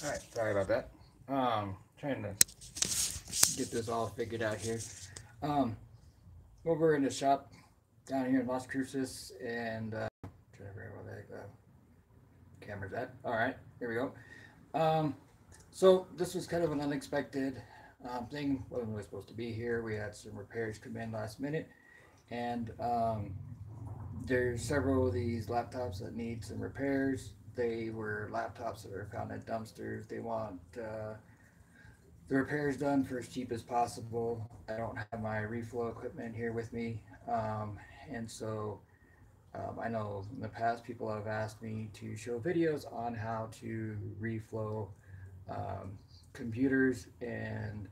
Alright, sorry about that. Trying to get this all figured out here. Um, over in the shop down here in Las Cruces, and trying to figure out where the camera's at. Alright, here we go. Um, so this was kind of an unexpected thing. Wasn't really supposed to be here. We had some repairs come in last minute, and there's several of these laptops that need some repairs. They were laptops that are found at dumpsters. They want the repairs done for as cheap as possible. I don't have my reflow equipment here with me, and so I know in the past people have asked me to show videos on how to reflow um, computers, and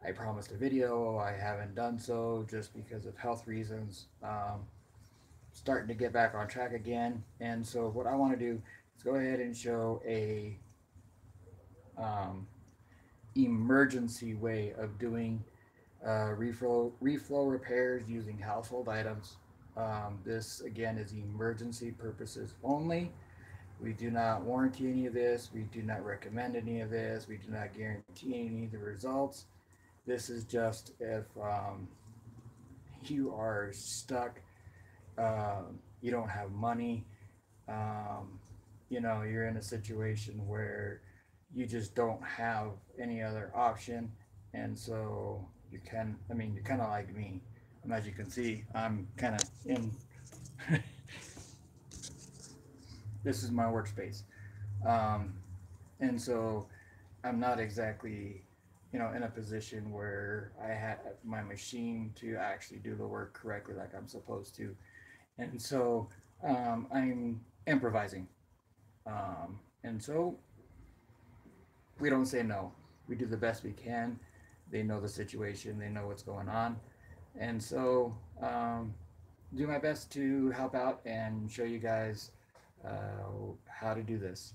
I promised a video. I haven't done so just because of health reasons. Starting to get back on track again, and so what I want to do is go ahead and show a um, emergency way of doing reflow repairs using household items. This again is emergency purposes only. We do not warranty any of this. We do not recommend any of this. We do not guarantee any of the results. This is just if you are stuck, you don't have money, you're in a situation where you just don't have any other option, and so you're kind of like me. As you can see, I'm kind of in. This is my workspace, um, and so I'm not exactly, in a position where I have my machine to actually do the work correctly like I'm supposed to, and so I'm improvising, and so we don't say no. We do the best we can. They know the situation. They know what's going on, and so do my best to help out and show you guys how to do this.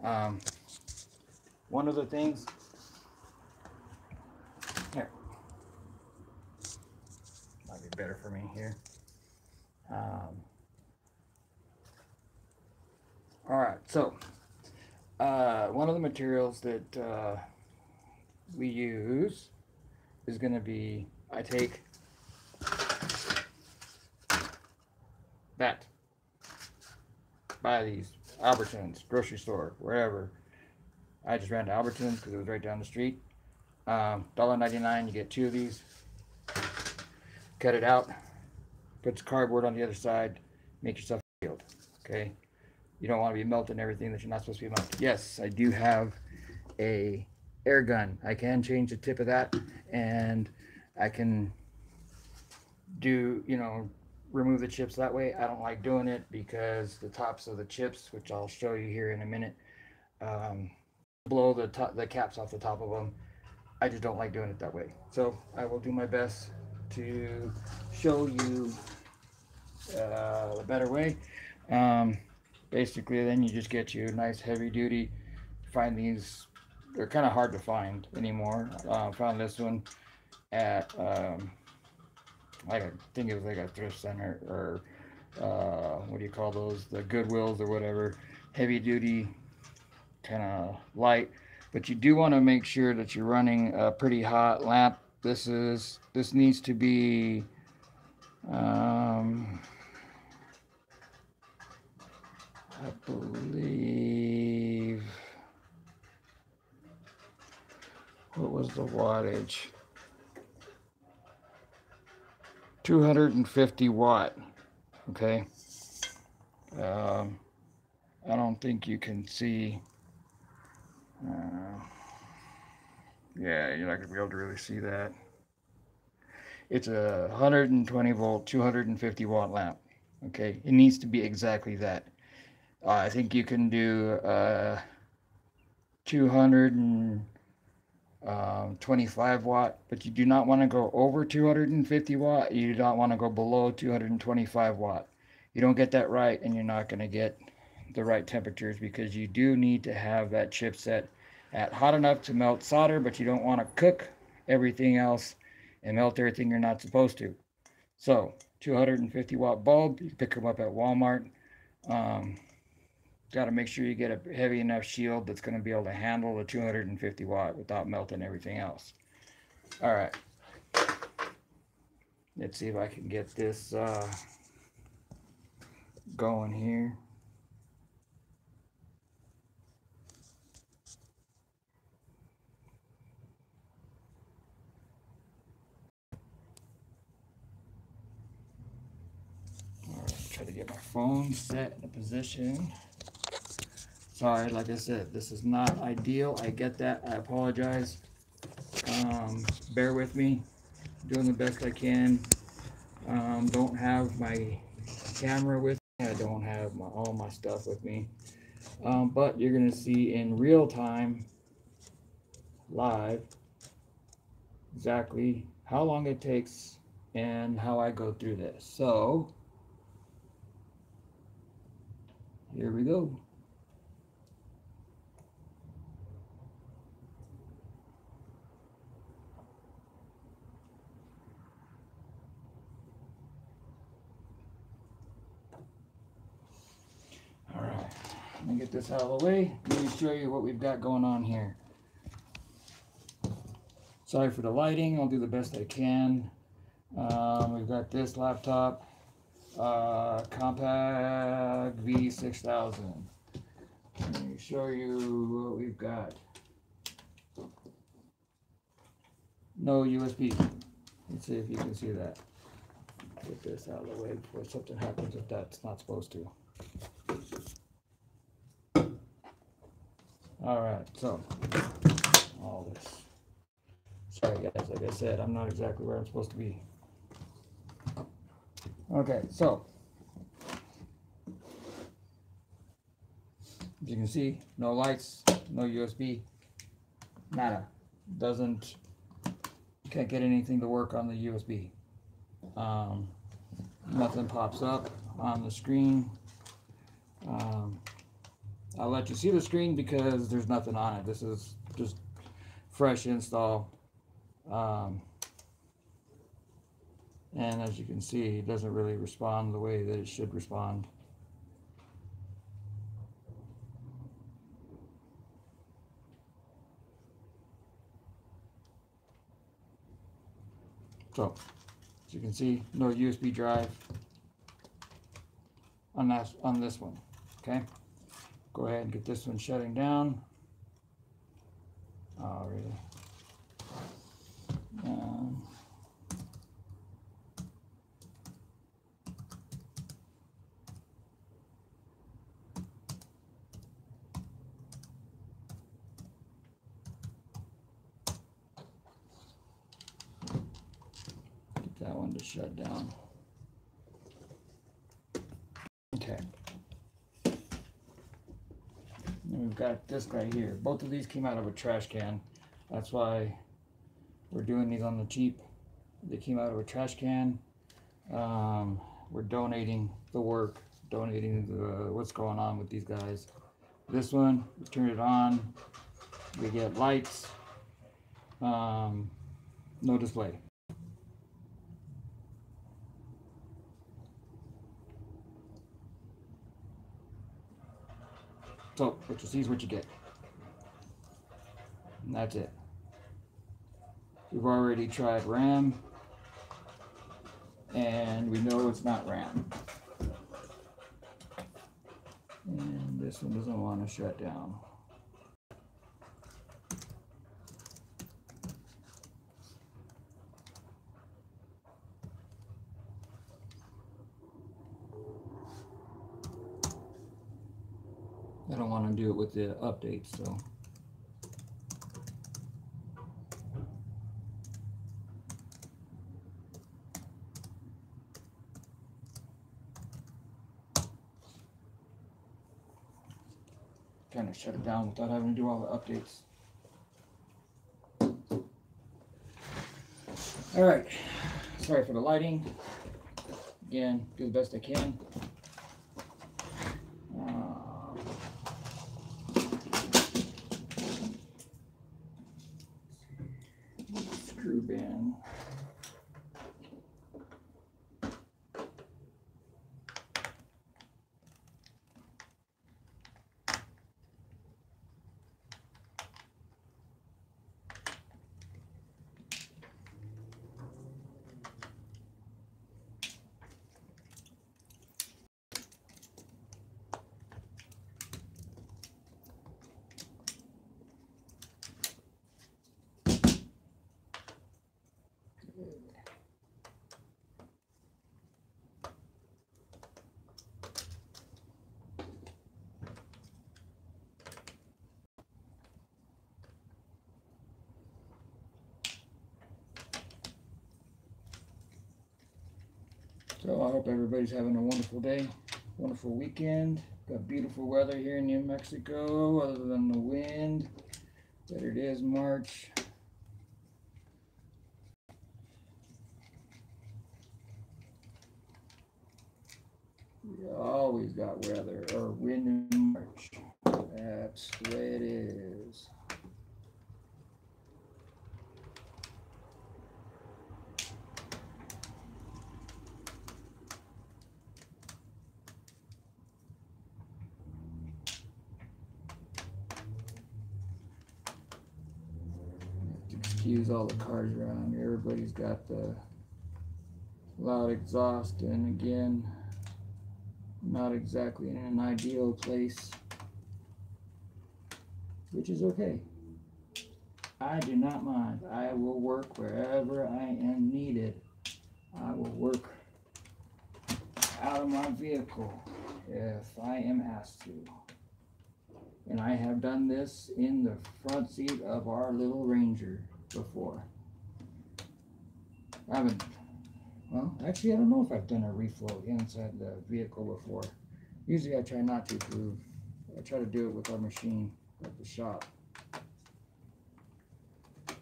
Um, One of the things here might be better for me here. All right, so one of the materials that we use is going to be, I take that, buy these Albertsons, grocery store, wherever. I just ran to Albertsons because it was right down the street. $1.99, you get two of these. Cut it out, put the cardboard on the other side, make yourself a shield. Okay, you don't want to be melting everything that you're not supposed to be melting. Yes, I do have a air gun. I can change the tip of that, and I can do, remove the chips that way. I don't like doing it because the tops of the chips, which I'll show you here in a minute, blow the caps off the top of them. I just don't like doing it that way. So I will do my best to show you the better way. Basically, then you just get you a nice heavy duty. Find these, they're kind of hard to find anymore. Found this one at I think it was like a thrift center, or what do you call those, the Goodwills or whatever. Heavy duty, kind of light, but you do want to make sure that you're running a pretty hot lamp. This needs to be I believe, what was the wattage? 250 watt. Okay. I don't think you can see. Yeah, you're not gonna be able to really see that. It's a 120 volt, 250 watt lamp. Okay, it needs to be exactly that. I think you can do 225 watt, but you do not want to go over 250 watt. You do not want to go below 225 watt. You don't get that right, and you're not going to get the right temperatures, because you do need to have that chipset at hot enough to melt solder, but you don't want to cook everything else and melt everything you're not supposed to. So 250 watt bulb, you pick them up at Walmart. got to make sure you get a heavy enough shield that's going to be able to handle the 250 watt without melting everything else. All right. Let's see if I can get this going here. All right, try to get my phone set in a position. Sorry, like I said, this is not ideal. I get that. I apologize. Bear with me. Doing the best I can. Don't have my camera with me. I don't have all my stuff with me. But you're going to see in real time, live, exactly how long it takes and how I go through this. So, here we go. All right, let me get this out of the way. Let me show you what we've got going on here. Sorry for the lighting, I'll do the best I can. We've got this laptop, Compact V6000. Let me show you what we've got. No USB. Let's see if you can see that. Get this out of the way before something happens if that's not supposed to. Alright, so all this. Sorry guys, like I said, I'm not exactly where I'm supposed to be. Okay, so as you can see, no lights, no USB, nada. Can't get anything to work on the USB. Nothing pops up on the screen. I'll let you see the screen because there's nothing on it. This is just fresh install. And as you can see, it doesn't really respond the way that it should respond. So, as you can see, no USB drive on this one. Okay, go ahead and get this one shutting down. Oh, really? Get that one to shut down. Okay. And we've got this guy here. Both of these came out of a trash can. That's why we're doing these on the cheap. They came out of a trash can. We're donating the work, donating what's going on with these guys. This one, we turn it on, we get lights, no display. So what you see is what you get. And that's it. We've already tried RAM, and we know it's not RAM. And this one doesn't want to shut down. I don't want to do it with the updates, so. Trying to shut it down without having to do all the updates. All right, sorry for the lighting. Again, do the best I can. Screw bin. So I hope everybody's having a wonderful day, wonderful weekend. Got beautiful weather here in New Mexico, other than the wind. But it is March. We always got weather or wind in March. That's the way it is. Excuse all the cars around here. Everybody's got the loud exhaust, and again, not exactly in an ideal place, which is okay. I do not mind. I will work wherever I am needed. I will work out of my vehicle if I am asked to. And I have done this in the front seat of our little Ranger before. I haven't, well, actually I don't know if I've done a reflow inside the vehicle before. Usually I try not to, I try to do it with our machine at the shop. I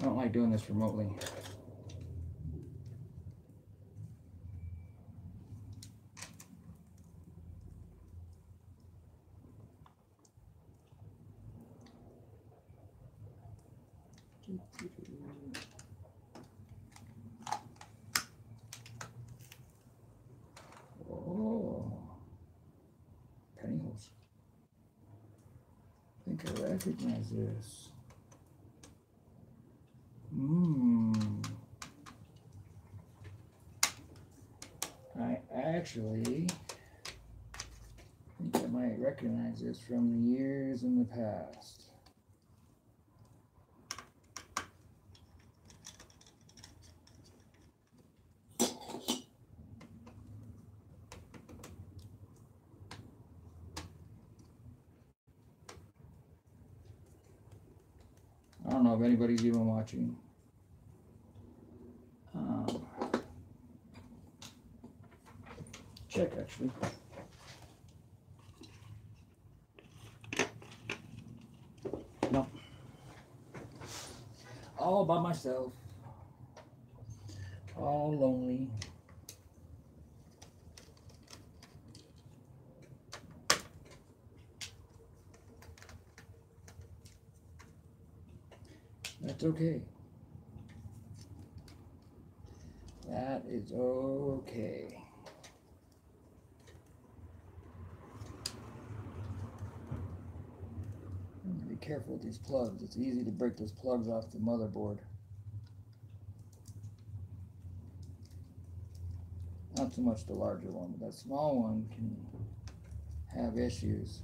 don't like doing this remotely. Oh, pantyhose. I think I recognize this. I actually think I might recognize this from years in the past. I don't know if anybody's even watching. Check actually. No. All by myself. All lonely. That's okay. That is okay. Be careful with these plugs. It's easy to break those plugs off the motherboard. Not so much the larger one, but that small one can have issues.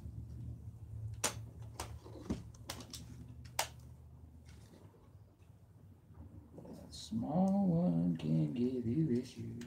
That small one can give you issues.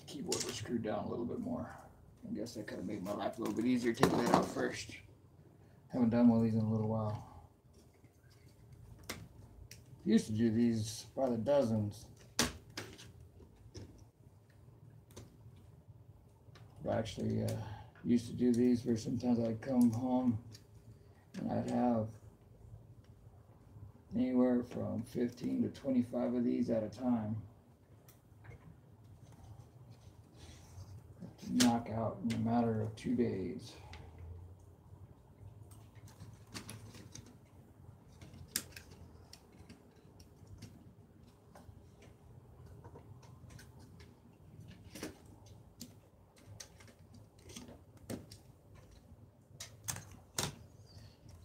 Keyboard was screwed down a little bit more. I guess that could have made my life a little bit easier taking that out first. Haven't done one of these in a little while. Used to do these by the dozens. But actually used to do these where sometimes I'd come home and I'd have anywhere from 15 to 25 of these at a time to knock out in a matter of 2 days.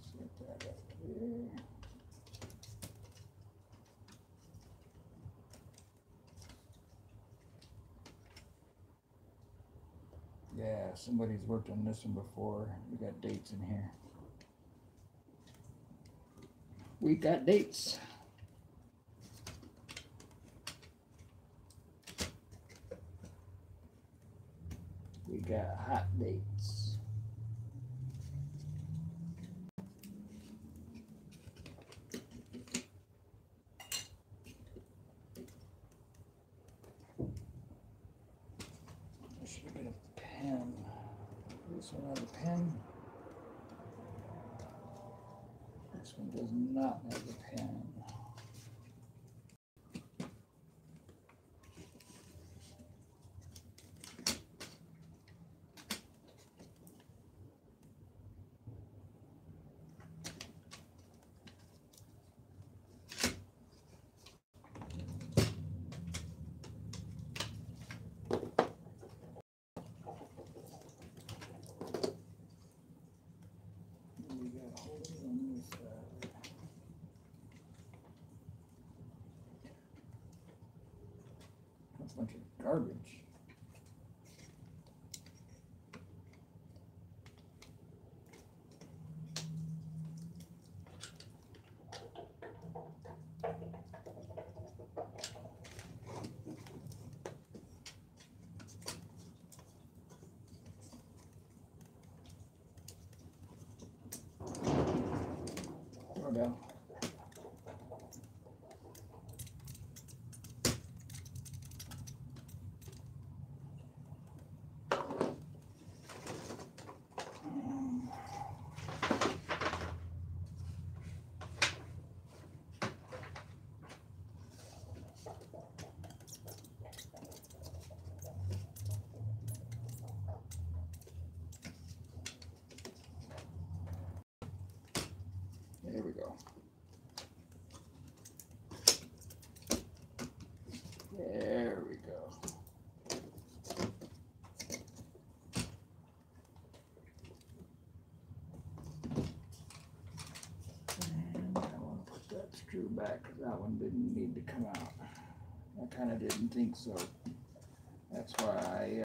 Set that up there. Yeah, somebody's worked on this one before. We got dates in here. We got dates. We got hot dates. I should have been a pen. This one has a pen. This one does not have a pen. We got holes on this side. That's a bunch of garbage. Down. There we go. There we go. And I want to put that screw back because that one didn't need to come out. I kind of didn't think so. That's why I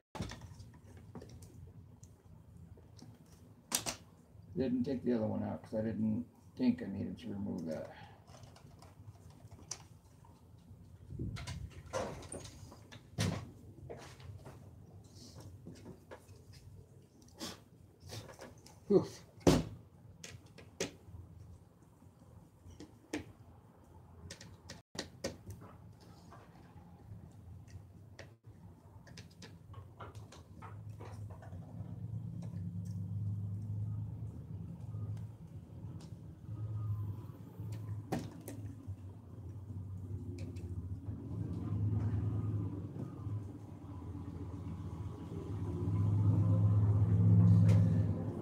didn't take the other one out because I didn't think I needed to remove that. Oof.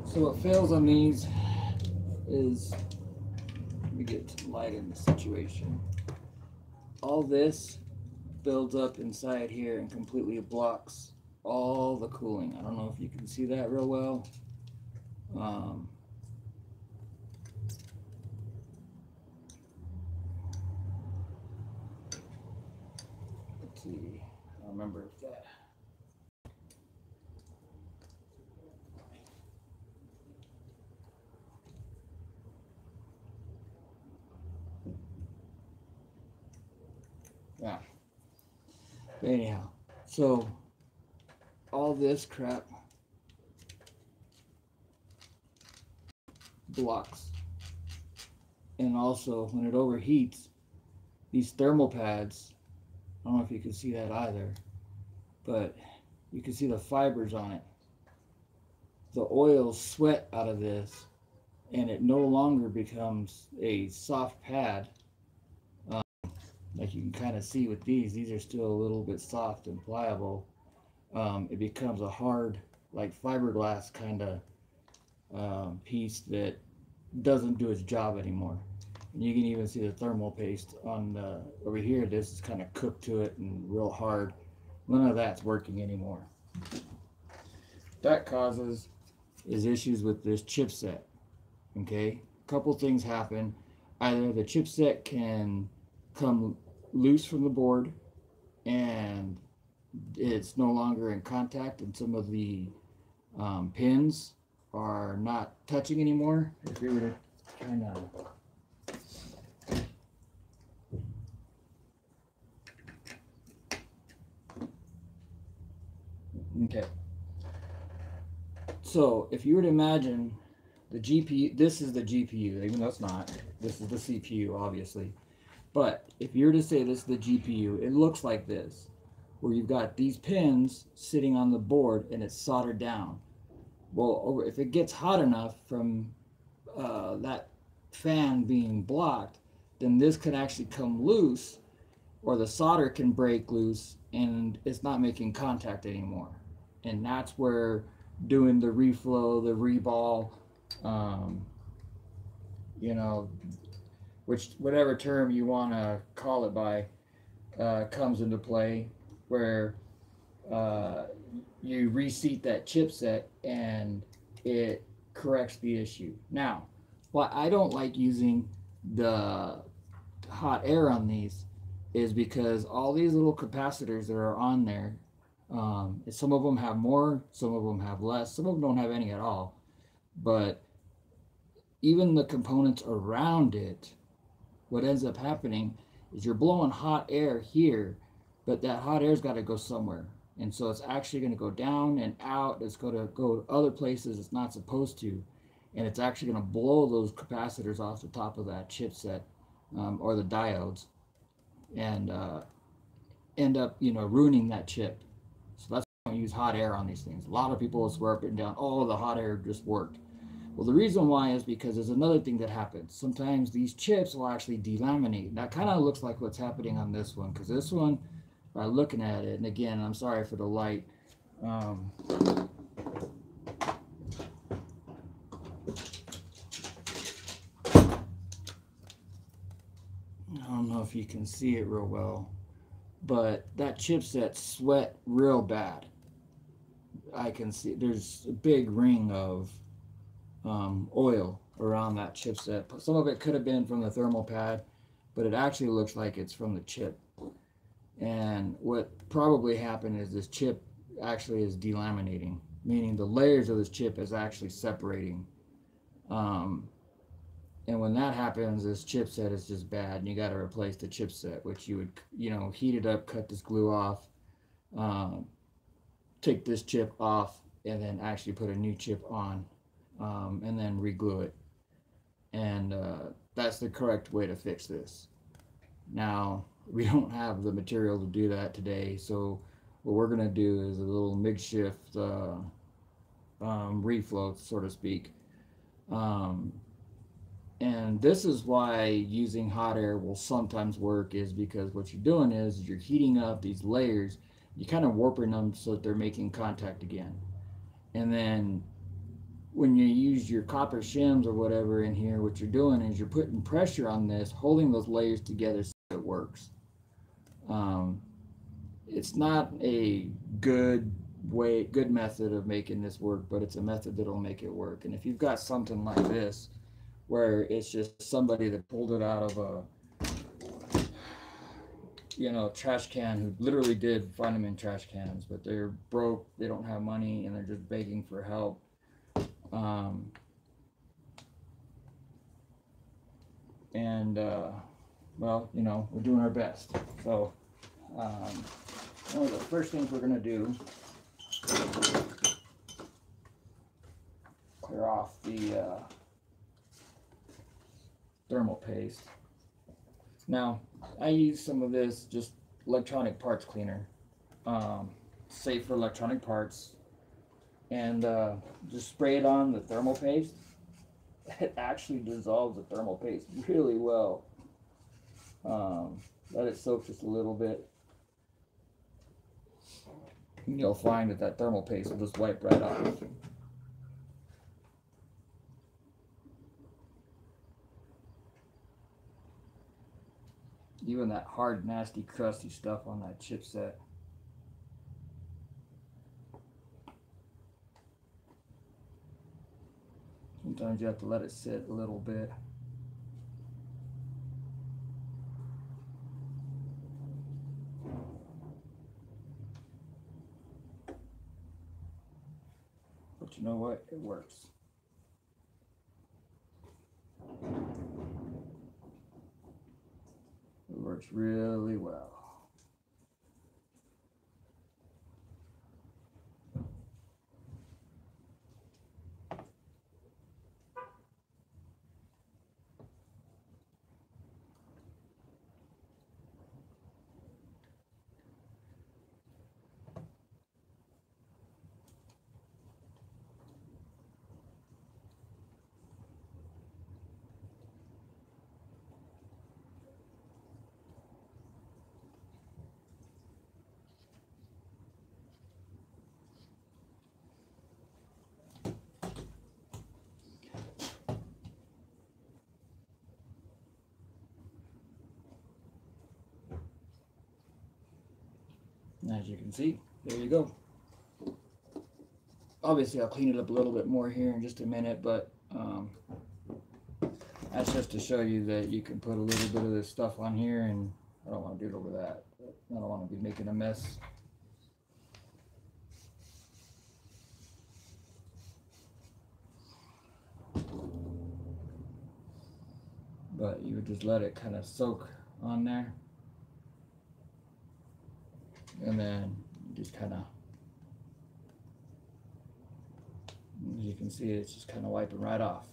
So what fails on these is, let me get to the light in the situation. All this builds up inside here and completely blocks all the cooling. I don't know if you can see that real well. Let's see, I don't remember if that. Yeah. But anyhow, so all this crap blocks. And also when it overheats, these thermal pads, I don't know if you can see that either, but you can see the fibers on it. The oils sweat out of this and it no longer becomes a soft pad. like you can kind of see with these are still a little bit soft and pliable. It becomes a hard, like fiberglass kind of piece that doesn't do its job anymore. And you can even see the thermal paste on the, over here. This is kind of cooked to it and real hard. None of that's working anymore. That causes is issues with this chipset. Okay, a couple things happen. Either the chipset can come loose from the board and it's no longer in contact, and some of the pins are not touching anymore. If we were to kind of okay, so if you were to imagine the GPU, this is the GPU, even though it's not. This is the CPU, obviously. But if you were to say this is the GPU, it looks like this, where you've got these pins sitting on the board and it's soldered down. Well, if it gets hot enough from that fan being blocked, then this could actually come loose, or the solder can break loose and it's not making contact anymore. And that's where doing the reflow, the reball, you know, whatever term you want to call it by, comes into play, where you reseat that chipset and it corrects the issue. Now, why I don't like using the hot air on these is because all these little capacitors that are on there, some of them have more, some of them have less, some of them don't have any at all. But even the components around it, what ends up happening is you're blowing hot air here, but that hot air's got to go somewhere. And so it's actually going to go down and out. It's going to go to other places it's not supposed to. And it's actually going to blow those capacitors off the top of that chipset, or the diodes, and end up, ruining that chip. So that's why I don't use hot air on these things. A lot of people will swear up and down, oh, the hot air just worked. Well, the reason why is because there's another thing that happens. Sometimes these chips will actually delaminate. That kind of looks like what's happening on this one, because this one, by looking at it, and again, I'm sorry for the light. I don't know if you can see it real well, but that chipset sweat real bad. I can see there's a big ring of oil around that chipset. Some of it could have been from the thermal pad, but it actually looks like it's from the chip. And what probably happened is this chip actually is delaminating, meaning the layers of this chip is actually separating. And when that happens, this chipset is just bad, and you got to replace the chipset, which you would, heat it up, cut this glue off, take this chip off, and then actually put a new chip on, and then reglue it. And that's the correct way to fix this. Now, we don't have the material to do that today, so what we're going to do is a little makeshift reflow, so to speak. And this is why using hot air will sometimes work, is because what you're doing is you're heating up these layers, you're kind of warping them so that they're making contact again. And then when you use your copper shims or whatever in here, what you're doing is you're putting pressure on this, holding those layers together so it works. It's not a good method of making this work, but it's a method that'll make it work. And if you've got something like this, where it's just somebody that pulled it out of a trash can, who literally did find them in trash cans, but they're broke, they don't have money, and they're just begging for help. Well, we're doing our best. So one of the first things we're going to do, clear off the thermal paste. Now, I use some of this just electronic parts cleaner, safe for electronic parts, and just spray it on the thermal paste. It actually dissolves the thermal paste really well. Let it soak just a little bit. You'll find that that thermal paste will just wipe right off. Even that hard, nasty, crusty stuff on that chipset. Sometimes you have to let it sit a little bit. But you know what? It works. It works really well. As you can see, there you go. Obviously, I'll clean it up a little bit more here in just a minute, but that's just to show you that you can put a little bit of this stuff on here, and I don't want to do it over that. I don't want to be making a mess. But you would just let it kind of soak on there. And then just kind of, as you can see, it's just kind of wiping right off.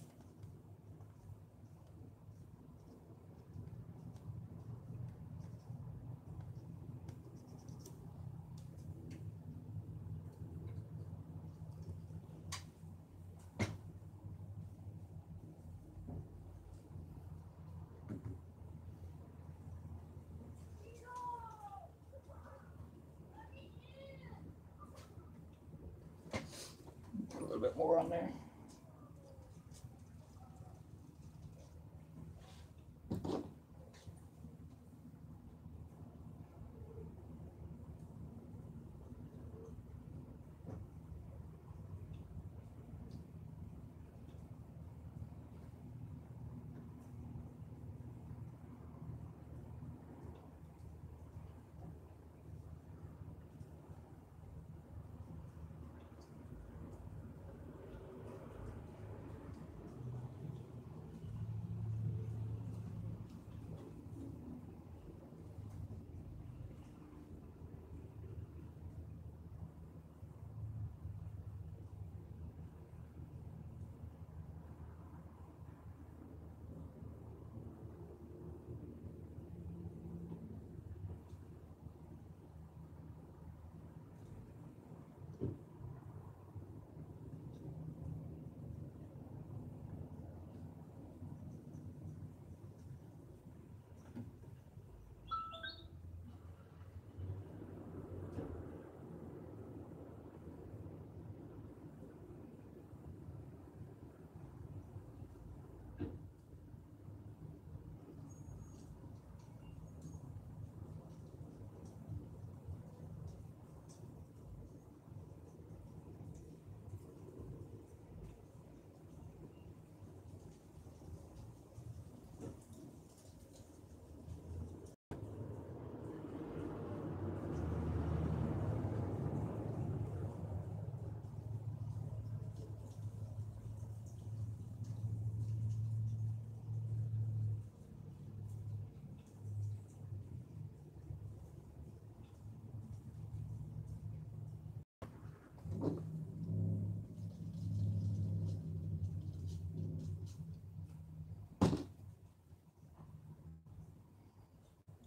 Put a little bit more on there.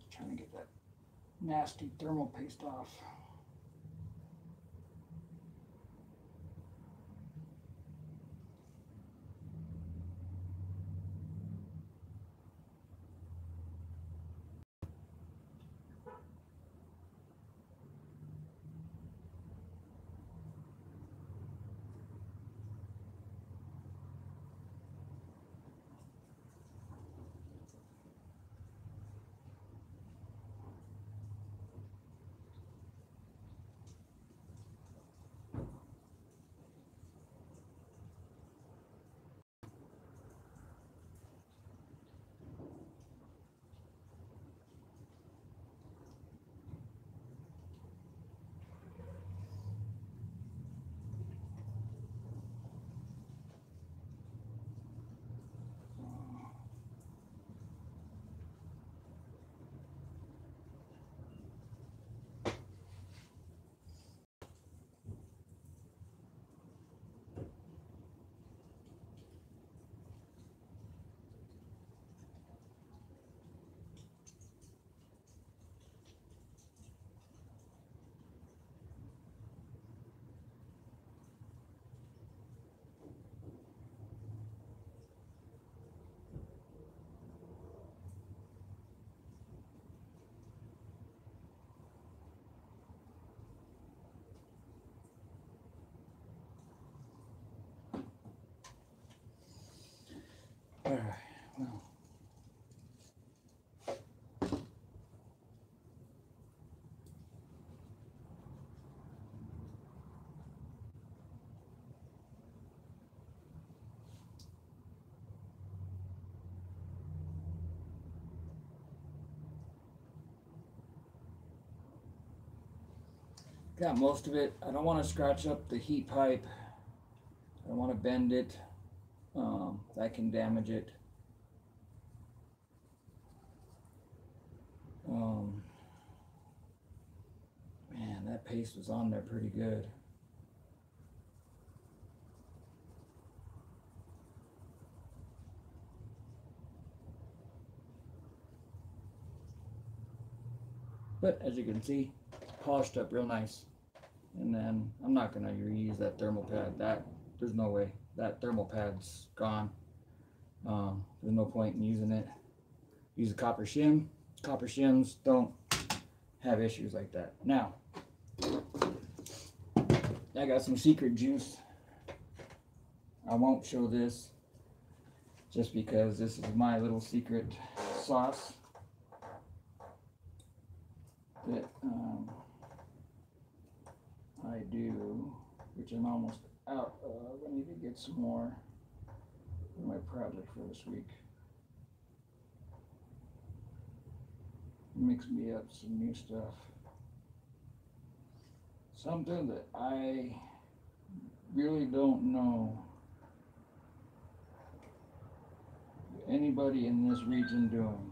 Trying to get that nasty thermal paste off. Got most of it. I don't want to scratch up the heat pipe. I don't want to bend it. That can damage it. Man, that paste was on there pretty good. But as you can see, it's polished up real nice. And then I'm not gonna reuse that thermal pad. There's no way. That thermal pad's gone. There's no point in using it. Use a copper shim. Copper shims don't have issues like that. Now, I got some secret juice. I won't show this just because this is my little secret sauce that I do, which I'm almost out of. I need to get some more for my project for this week. Mix me up some new stuff. Something that I really don't know anybody in this region doing.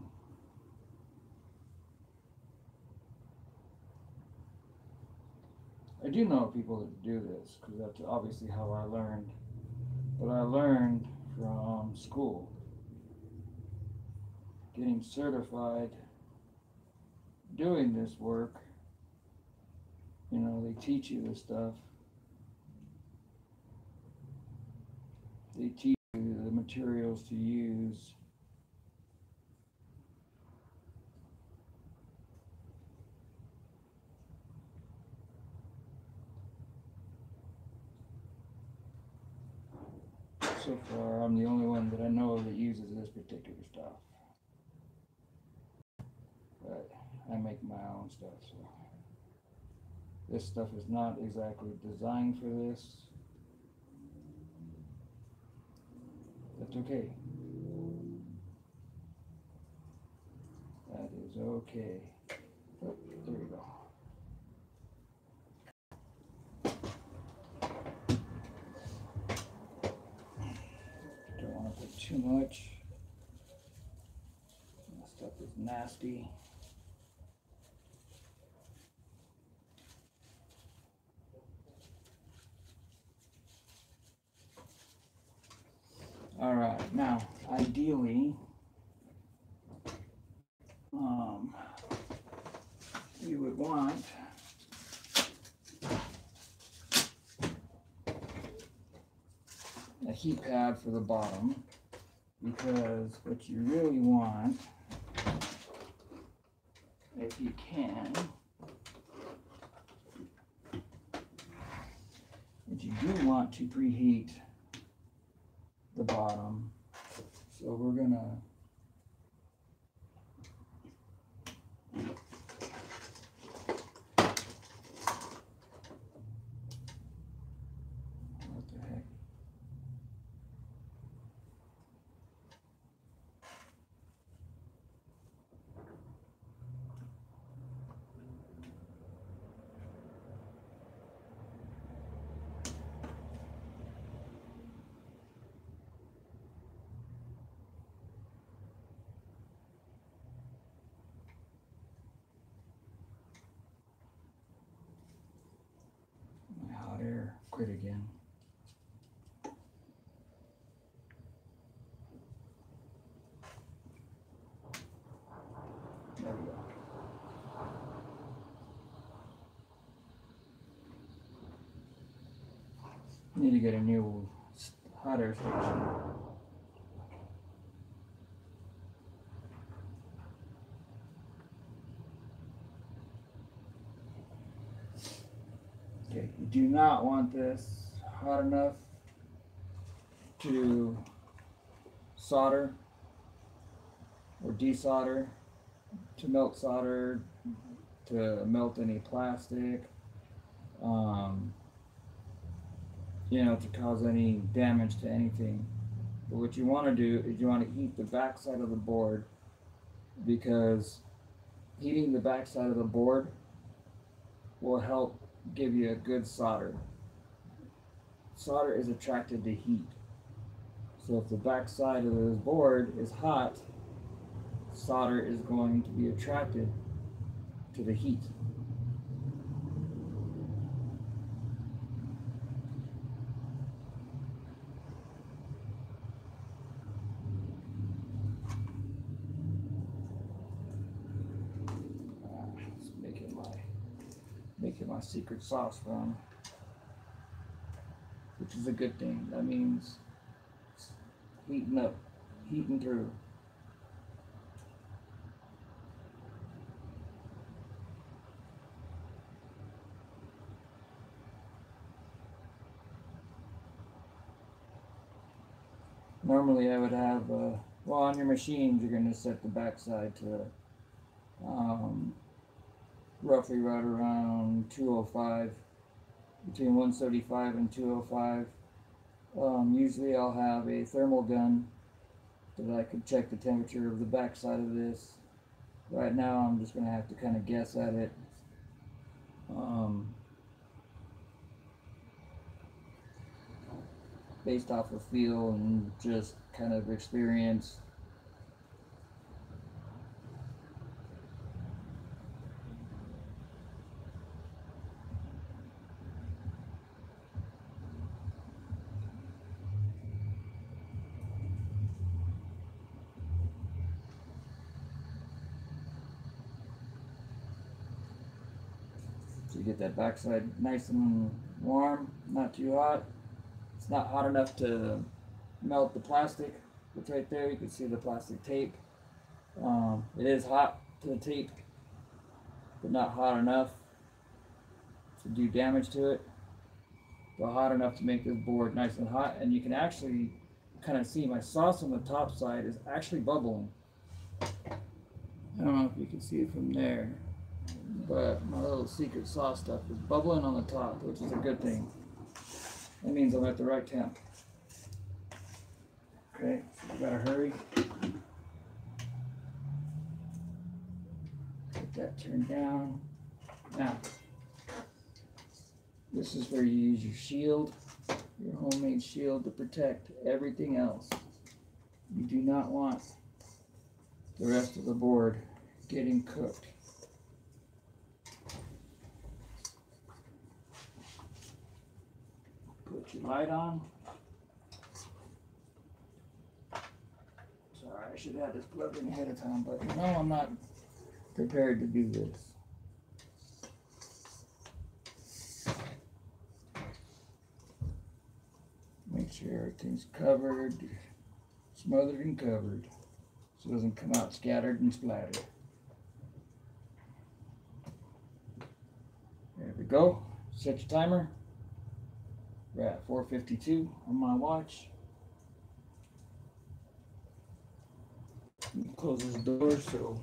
I do know people that do this because that's obviously how I learned. But I learned from school, getting certified, doing this work. You know, they teach you this stuff. They teach you the materials to use. So far, I'm the only one that I know of that uses this particular stuff. But I make my own stuff, so this stuff is not exactly designed for this. That's okay. That is okay. Oh, there we go. Don't want to put too much. This stuff is nasty. All right, now ideally, you would want a heat pad for the bottom, because what you really want, if you can, but you do want to preheat the bottom. So we're gonna what the heck? My hot air quit again. There we go. Need to get a new hot air station. Okay, you do not want this hot enough to solder or desolder, to melt solder, to melt any plastic, you know, to cause any damage to anything. But what you want to do is you want to heat the back side of the board, because heating the back side of the board will help give you a good solder. Solder is attracted to heat. So if the back side of this board is hot, solder is going to be attracted to the heat. It's making my secret sauce run, which is a good thing. That means it's heating up, heating through. Normally I would have, well, on your machines you're going to set the backside to roughly right around 205, between 175 and 205. Usually I'll have a thermal gun that I could check the temperature of the backside of this. Right now I'm just going to have to kind of guess at it. Based off of feel and just kind of experience. So you get that backside nice and warm, not too hot. It's not hot enough to melt the plastic. It's right there. You can see the plastic tape. It is hot to the tape, but not hot enough to do damage to it. But hot enough to make this board nice and hot. And you can actually kind of see my sauce on the top side is actually bubbling. I don't know if you can see it from there, but my little secret sauce stuff is bubbling on the top, which is a good thing. That means I'm at the right temp. Okay, so we gotta hurry. Get that turned down. Now, this is where you use your shield, your homemade shield, to protect everything else. You do not want the rest of the board getting cooked. Put your light on. Sorry, I should have had this plugged in ahead of time, but no, I'm not prepared to do this. Make sure everything's covered, smothered and covered, so it doesn't come out scattered and splattered. There we go. Set your timer. We're at 4:52 on my watch. Close this door so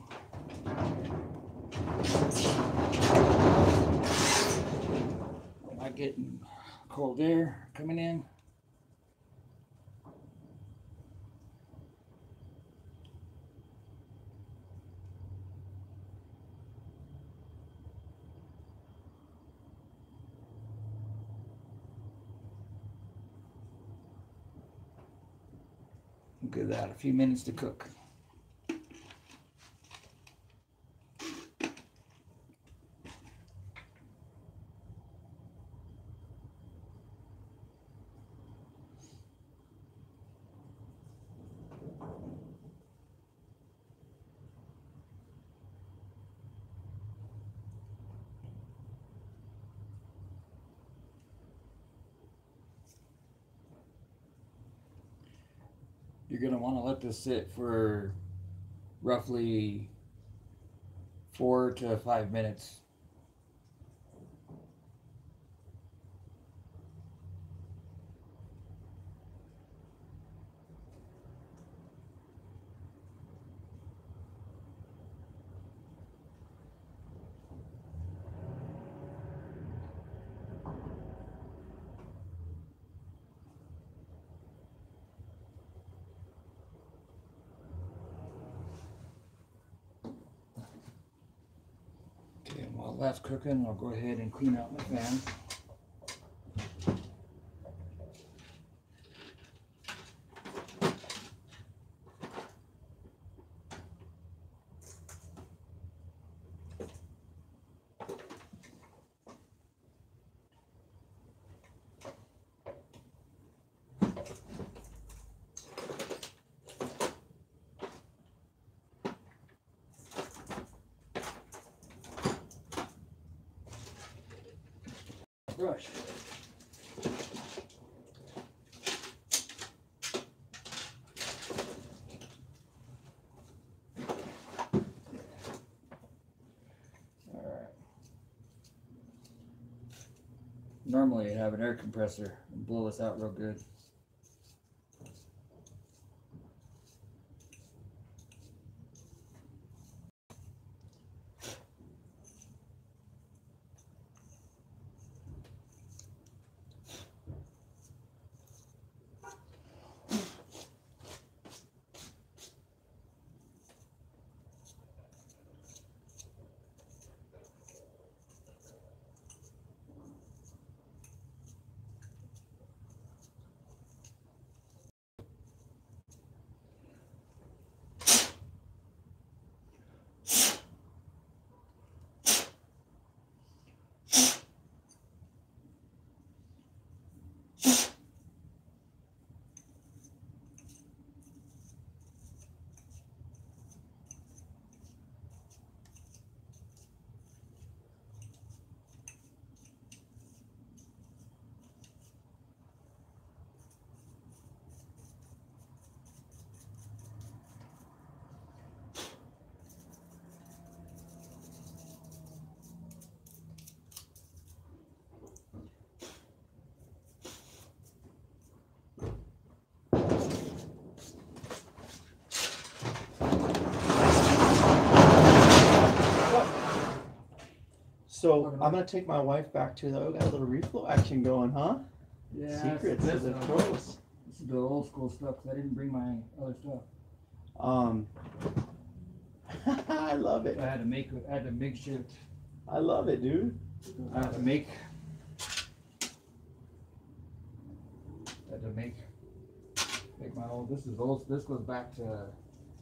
I'm not getting cold air coming in. Give that a few minutes to cook. You're going to want to let this sit for roughly 4 to 5 minutes. While that's cooking, I'll go ahead and clean out my fan. Brush. All right. Normally I'd have an air compressor and blow this out real good. So I'm gonna take my wife back to the got a little reflow action going, huh? Yeah. Secrets of the pros. This is the old school stuff because I didn't bring my other stuff. I love it. I had to make it. I had to makeshift. I love it, dude. I had to make. My old. This is old. This goes back to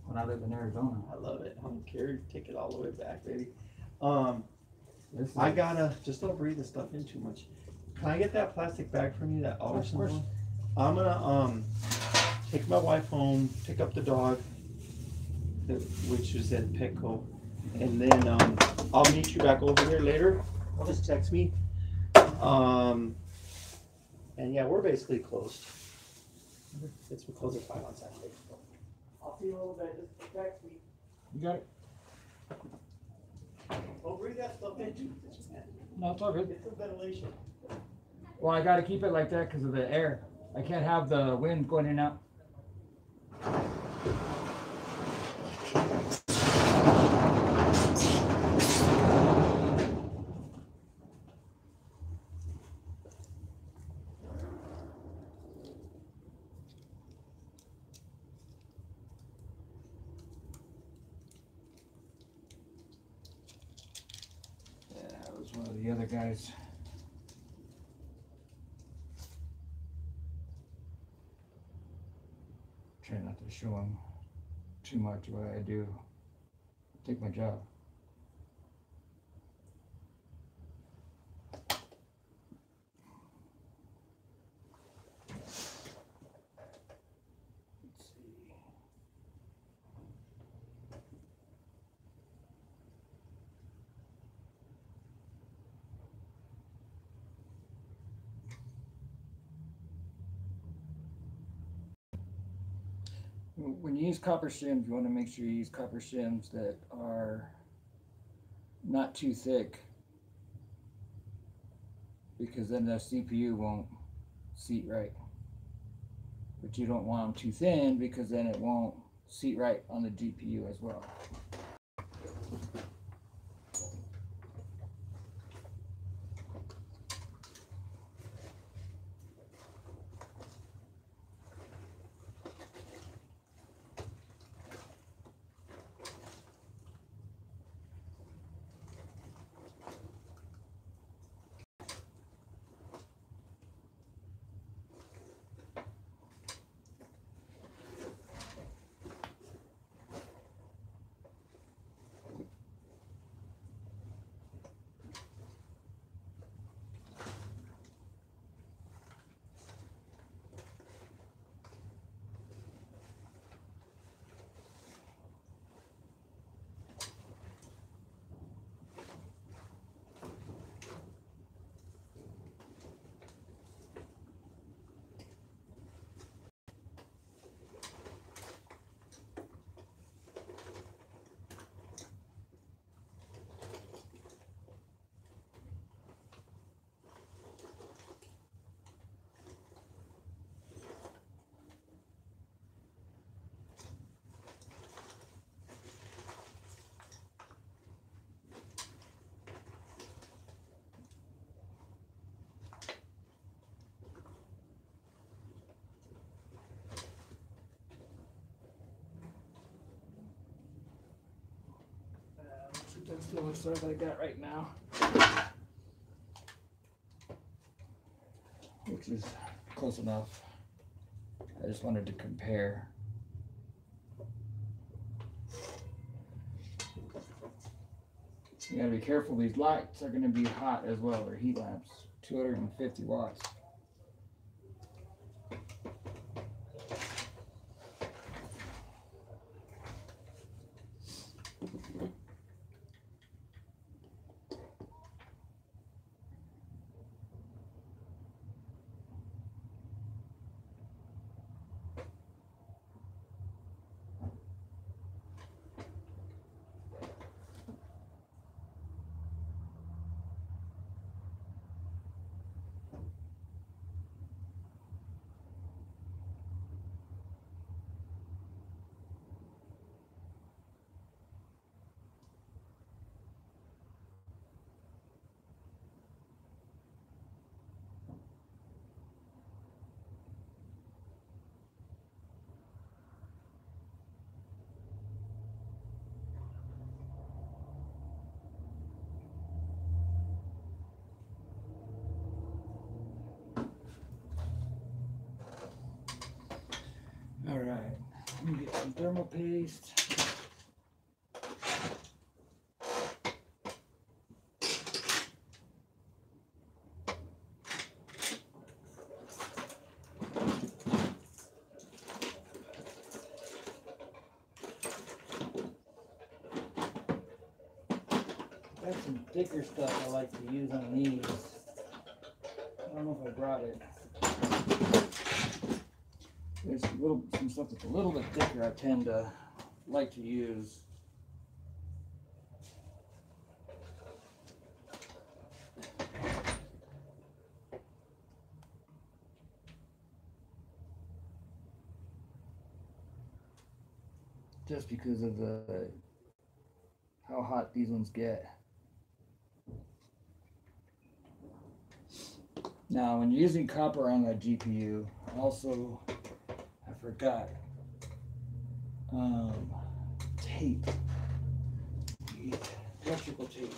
when I lived in Arizona. I love it. I don't care. Take it all the way back, baby. This I gotta just don't breathe this stuff in too much. Can I get that plastic bag from you? That Alderson one. I'm gonna take my wife home, pick up the dog, which is at Petco, and then I'll meet you back over here later. Just text me. And yeah, we're basically closed. We close at 5 on Saturday. I'll see you in a little bit. Just text me. You got it. Don't breathe that stuff in. No, it's all good. Get some ventilation. Well, I got to keep it like that because of the air. I can't have the wind going in and out. Yeah, that was one of the other guys. Try not to show him too much what I do. Take my job. Let's see. When you use copper shims, you want to make sure you use copper shims that are not too thick, because then the CPU won't seat right. But you don't want them too thin because then it won't seat right on the GPU as well. So much stuff I got right now, which is close enough. I just wanted to compare. You gotta be careful, these lights are gonna be hot as well. They're heat lamps, 250 watts. All right, let me get some thermal paste. Got some thicker stuff I like to use on these. I don't know if I brought it. There's some stuff that's a little bit thicker I tend to like to use. Just because of how hot these ones get. Now, when you're using copper on that GPU, also, I forgot, tape, electrical tape.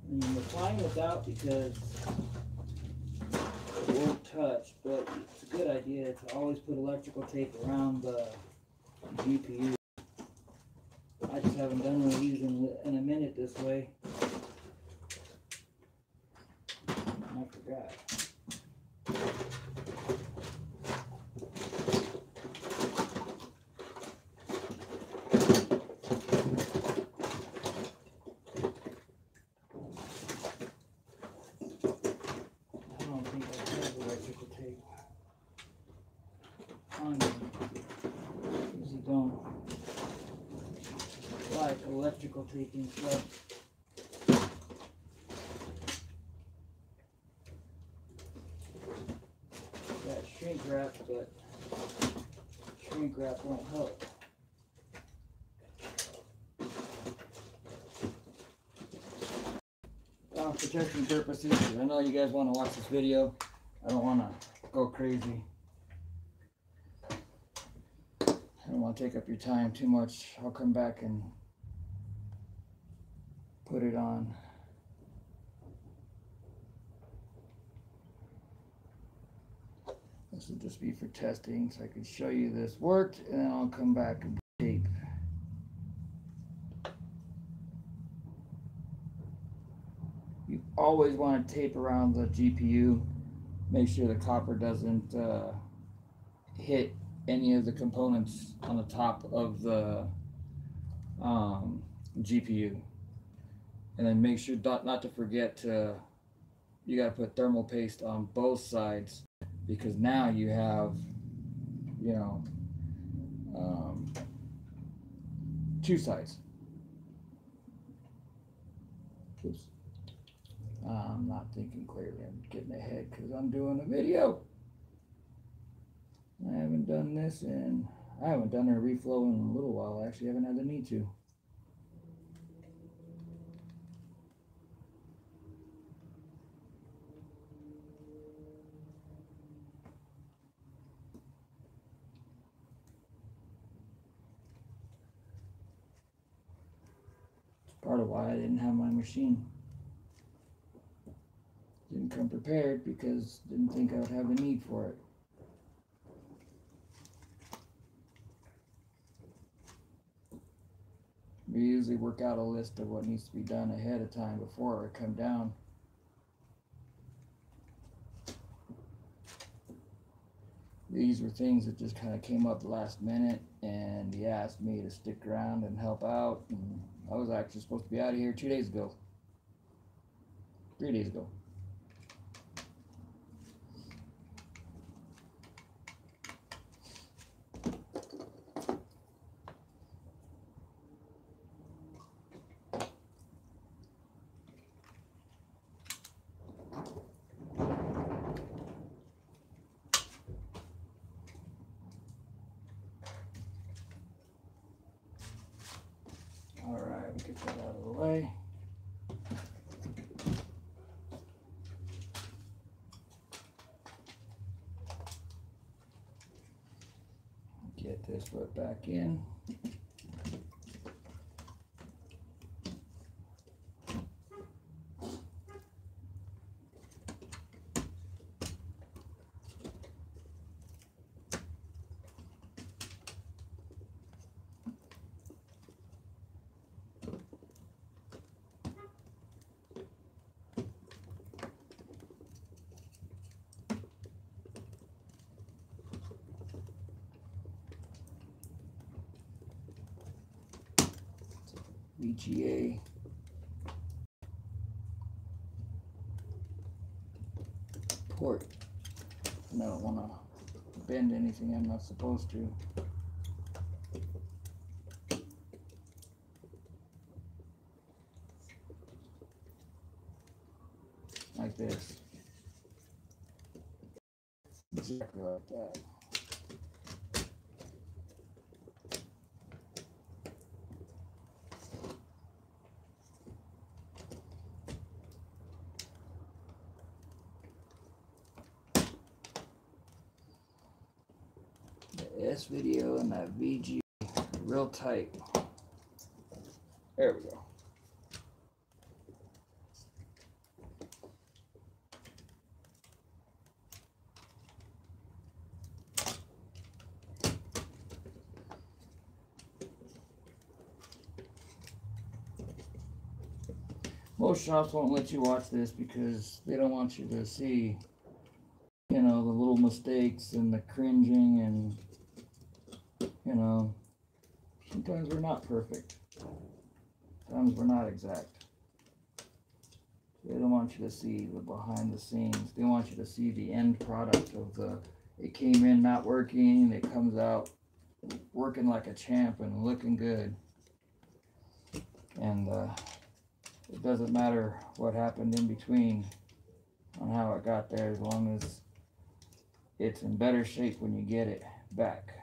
And I'm applying without because it won't touch, but it's a good idea to always put electrical tape around the GPU. I just haven't done one of these in a minute this way. I forgot. I don't think I have electrical tape on me. Usually don't like electrical taping stuff. Got shrink wrap, but shrink wrap won't help. Protection purposes, I know you guys want to watch this video. I don't want to go crazy. I don't want to take up your time too much. I'll come back and put it on. This will just be for testing, so I can show you this worked, and then I'll come back and tape. You always want to tape around the GPU. Make sure the copper doesn't hit any of the components on the top of the GPU. And then make sure not to forget you got to put thermal paste on both sides, because now you have, you know, two sides. Oops. I'm not thinking clearly. I'm getting ahead because I'm doing a video. I haven't done this I haven't done a reflow in a little while. Actually, I haven't had the need to. part of why I didn't have my machine. Didn't come prepared because didn't think I would have the need for it. We usually work out a list of what needs to be done ahead of time before I come down. These were things that just kind of came up last minute, and he asked me to stick around and help out. And I was actually supposed to be out of here 2 days ago. 3 days ago. Alright, we get that out of the way. Get this foot back in. VGA port, and I don't want to bend anything I'm not supposed to. Like this. Exactly like that. S video and that VG real tight. There we go. Most shops won't let you watch this because they don't want you to see, you know, the little mistakes and the cringing, and you know, sometimes we're not perfect. Sometimes we're not exact. They don't want you to see the behind the scenes. They want you to see the end product of the, it came in not working, it comes out working like a champ and looking good. And it doesn't matter what happened in between on how it got there, as long as it's in better shape when you get it back.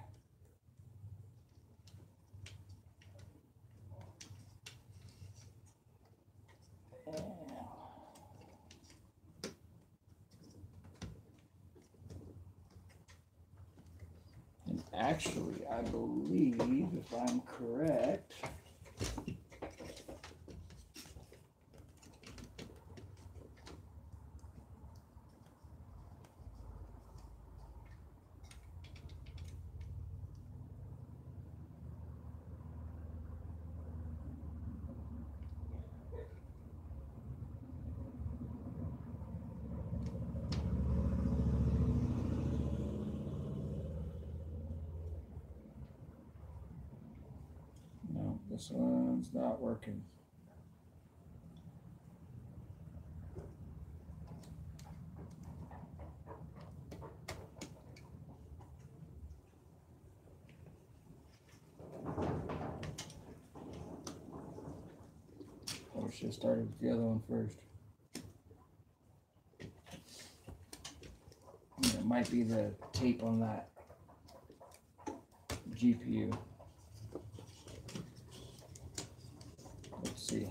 And actually, I believe, if I'm correct, no, this one's not working. I should have started with the other one first. It might be the tape on that GPU. Let's see.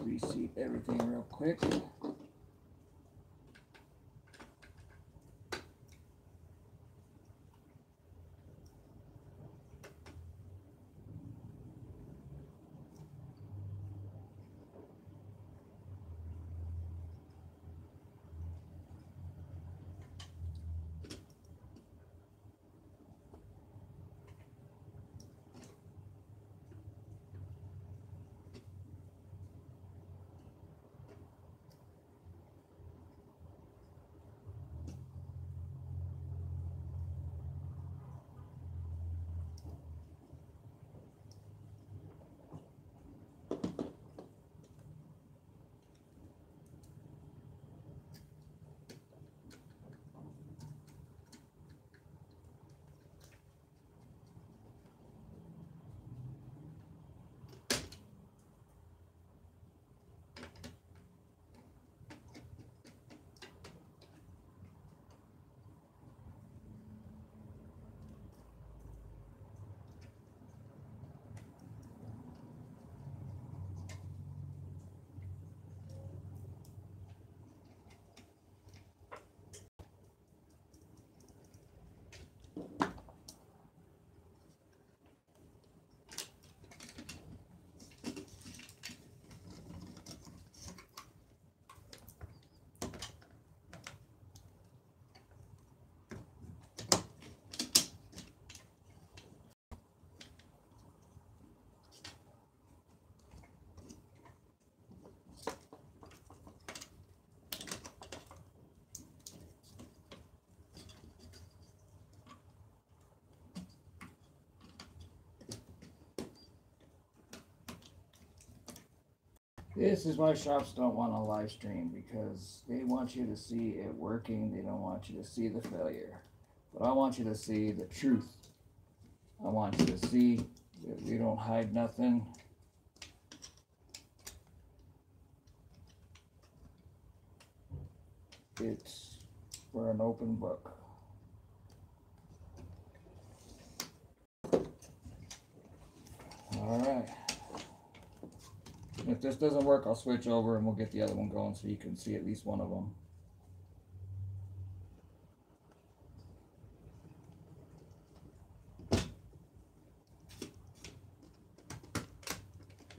reseat everything real quick. This is why shops don't want to live stream, because they want you to see it working. They don't want you to see the failure. But I want you to see the truth. I want you to see that we don't hide nothing. We're an open book. All right. If this doesn't work, I'll switch over and we'll get the other one going so you can see at least one of them.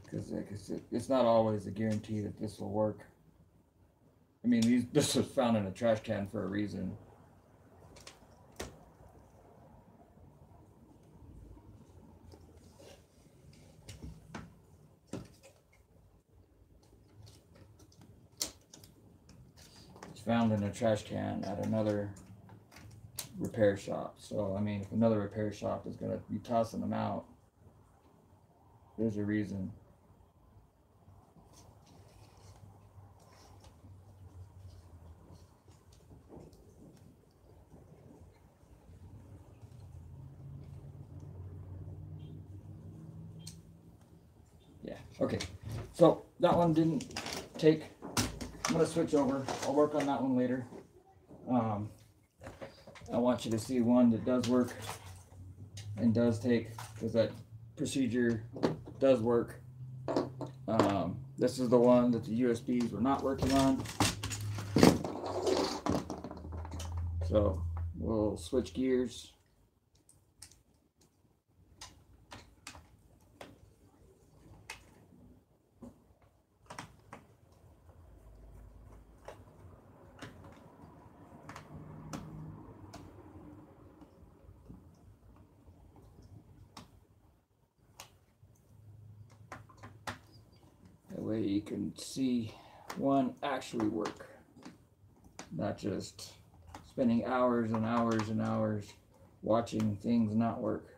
Because like I said, it's not always a guarantee that this will work. I mean, this was found in a trash can for a reason. Found in a trash can at another repair shop. So I mean, if another repair shop is going to be tossing them out, there's a reason. Yeah, okay, so that one didn't take. I'm going to switch over. I'll work on that one later. I want you to see one that does work and does take, because that procedure does work. This is the one that the USBs were not working on. So we'll switch gears. Way you can see one actually work, not just spending hours and hours and hours watching things not work.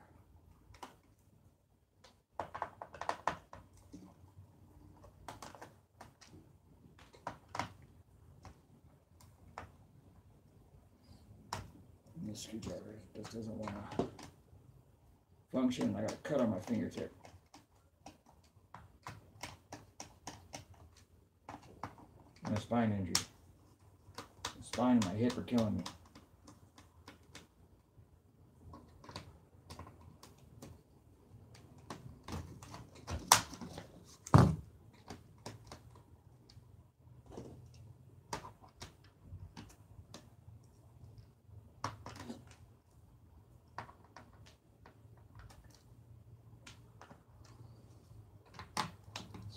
This screwdriver just doesn't want to function. I got a cut on my fingertip. And a spine injury. The spine and my hip are killing me.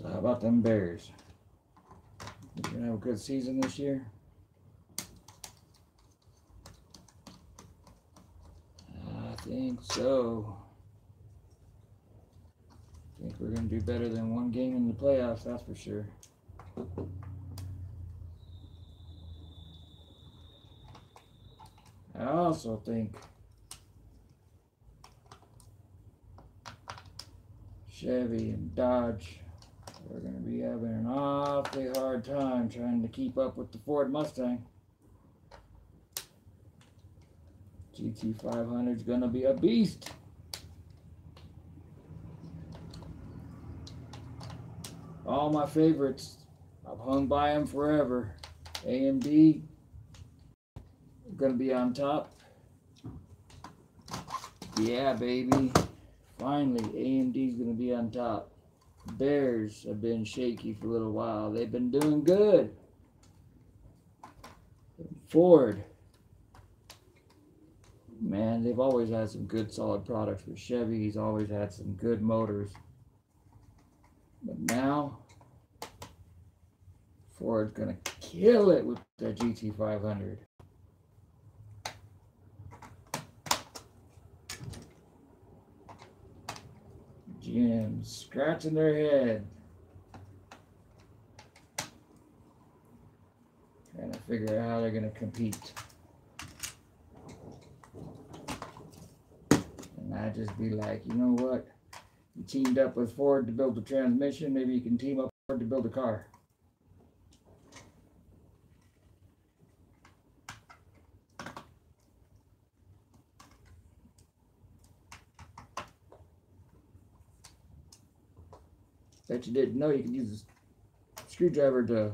So how about them Bears? You gonna have a good season this year? I think so. I think we're gonna do better than one game in the playoffs, that's for sure. I also think Chevy and Dodge are going to be having an awfully hard time trying to keep up with the Ford Mustang. GT500 is going to be a beast. All my favorites, I've hung by them forever. AMD going to be on top. Yeah, baby. Finally, AMD is going to be on top. Bears have been shaky for a little while. They've been doing good. Ford, man, they've always had some good solid products. With Chevy's always had some good motors. But now, Ford's going to kill it with the GT500. GM's scratching their head, trying to figure out how they're going to compete. And I just be like, you know what? You teamed up with Ford to build the transmission, maybe you can team up with Ford to build a car. Bet you didn't know you could use a screwdriver to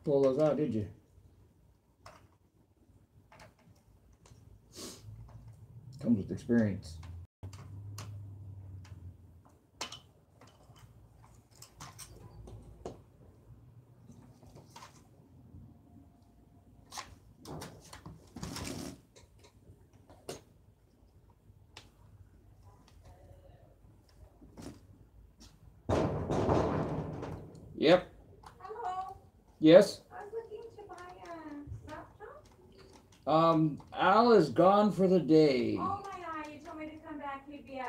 pull those out, did you? Comes with experience. Yep. Hello. Yes? I was looking to buy a laptop. Al is gone for the day. Oh my god, you told me to come back. He'd be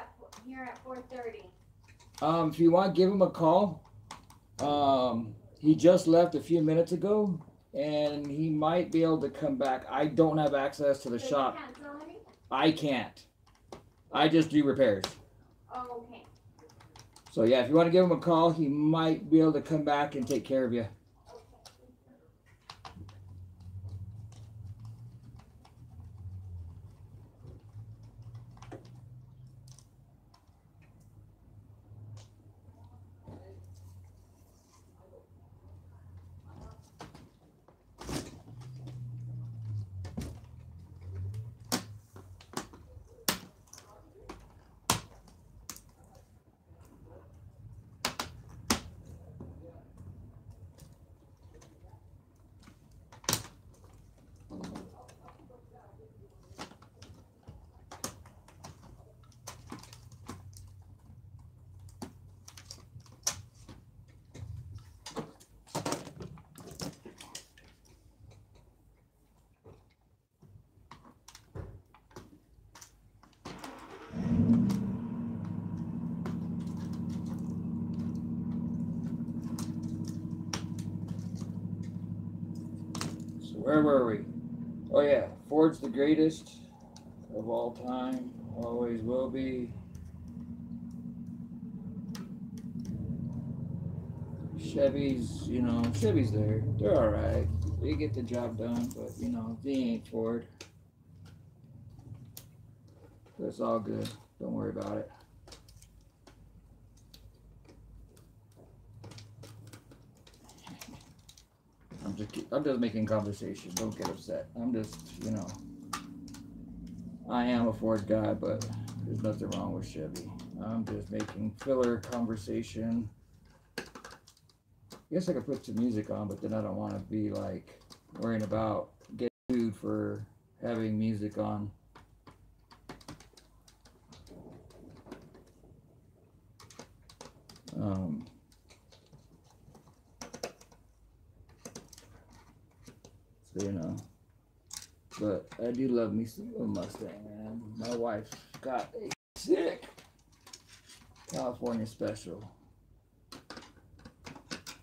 here at 4:30. If you want, give him a call. He just left a few minutes ago, and he might be able to come back. I don't have access to the shop. You can't sell any? I can't. I just do repairs. Oh, okay. So yeah, if you want to give him a call, he might be able to come back and take care of you. Where were we? Oh yeah, Ford's the greatest of all time. Always will be. Chevy's, Chevy's there. They're alright. They get the job done, but, they ain't Ford. But it's all good. Don't worry about it. I'm just making conversation. Don't get upset. I'm just, I am a Ford guy, but there's nothing wrong with Chevy. I'm just making filler conversation. I guess I could put some music on, but then I don't want to be like worrying about getting sued for having music on. you know. But I do love me some Mustang, man. My wife's got a sick California Special.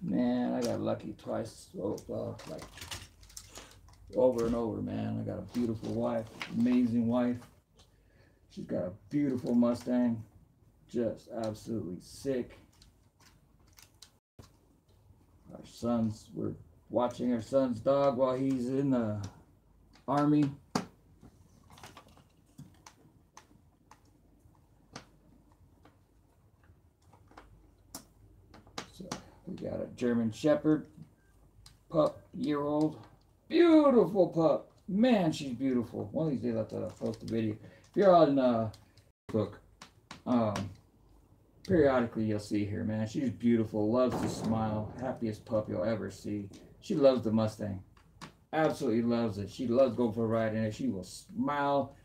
Man, I got lucky twice, like over and over, man. I got a beautiful wife, amazing wife. She's got a beautiful Mustang, just absolutely sick. Our sons, we're watching our son's dog while he's in the Army. So we got a German Shepherd pup, year-old. Beautiful pup. Man, she's beautiful. One of these days I'll post a video. If you're on Facebook, periodically you'll see her, man. She's beautiful, loves to smile, happiest pup you'll ever see. She loves the Mustang. Absolutely loves it. She loves going for a ride in it. She will smile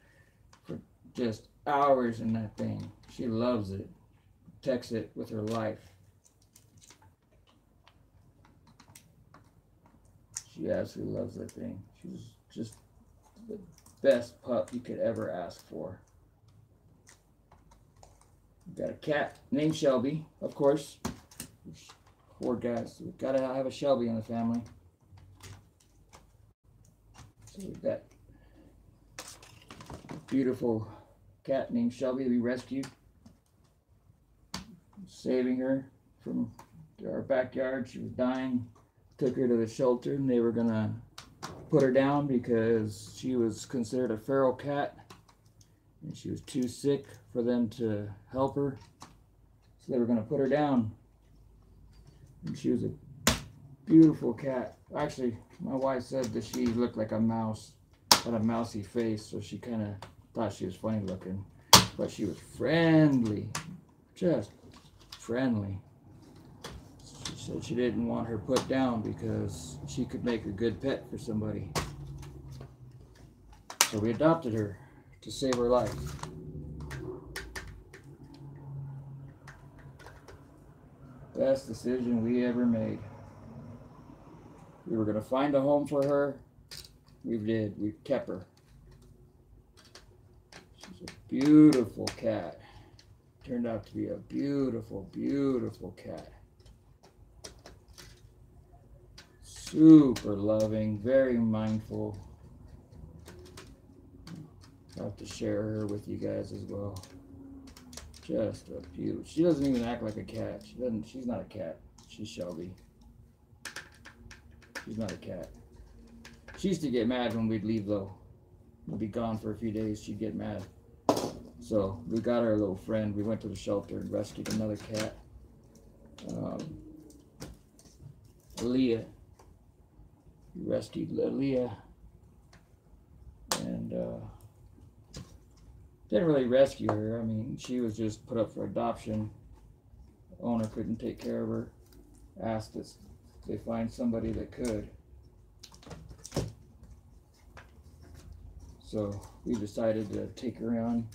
for just hours in that thing. She loves it. Protects it with her life. She absolutely loves that thing. She's just the best pup you could ever ask for. We've got a cat named Shelby, of course. 4 guys. We've got to have a Shelby in the family. So we've got a beautiful cat named Shelby that we rescued. Saving her from our backyard. She was dying. Took her to the shelter and they were going to put her down because she was considered a feral cat. And she was too sick for them to help her. So they were going to put her down. And she was a beautiful cat. Actually, my wife said that she looked like a mouse. Had a mousy face, so she kind of thought she was funny looking. But she was friendly. Just friendly. She said she didn't want her put down because she could make a good pet for somebody. So we adopted her to save her life. Best decision we ever made. We were going to find a home for her. We did. We kept her. She's a beautiful cat. Turned out to be a beautiful, beautiful cat. Super loving, very mindful. I'll have to share her with you guys as well. Just a beautiful. She doesn't even act like a cat. She's not a cat. She's Shelby. She's not a cat. She used to get mad when we'd leave though. We'd be gone for a few days. She'd get mad. So we got her a little friend. We went to the shelter and rescued another cat. Leah. We rescued Leah. And didn't really rescue her. I mean, she was just put up for adoption. The owner couldn't take care of her. Asked us if they find somebody that could. So we decided to take her on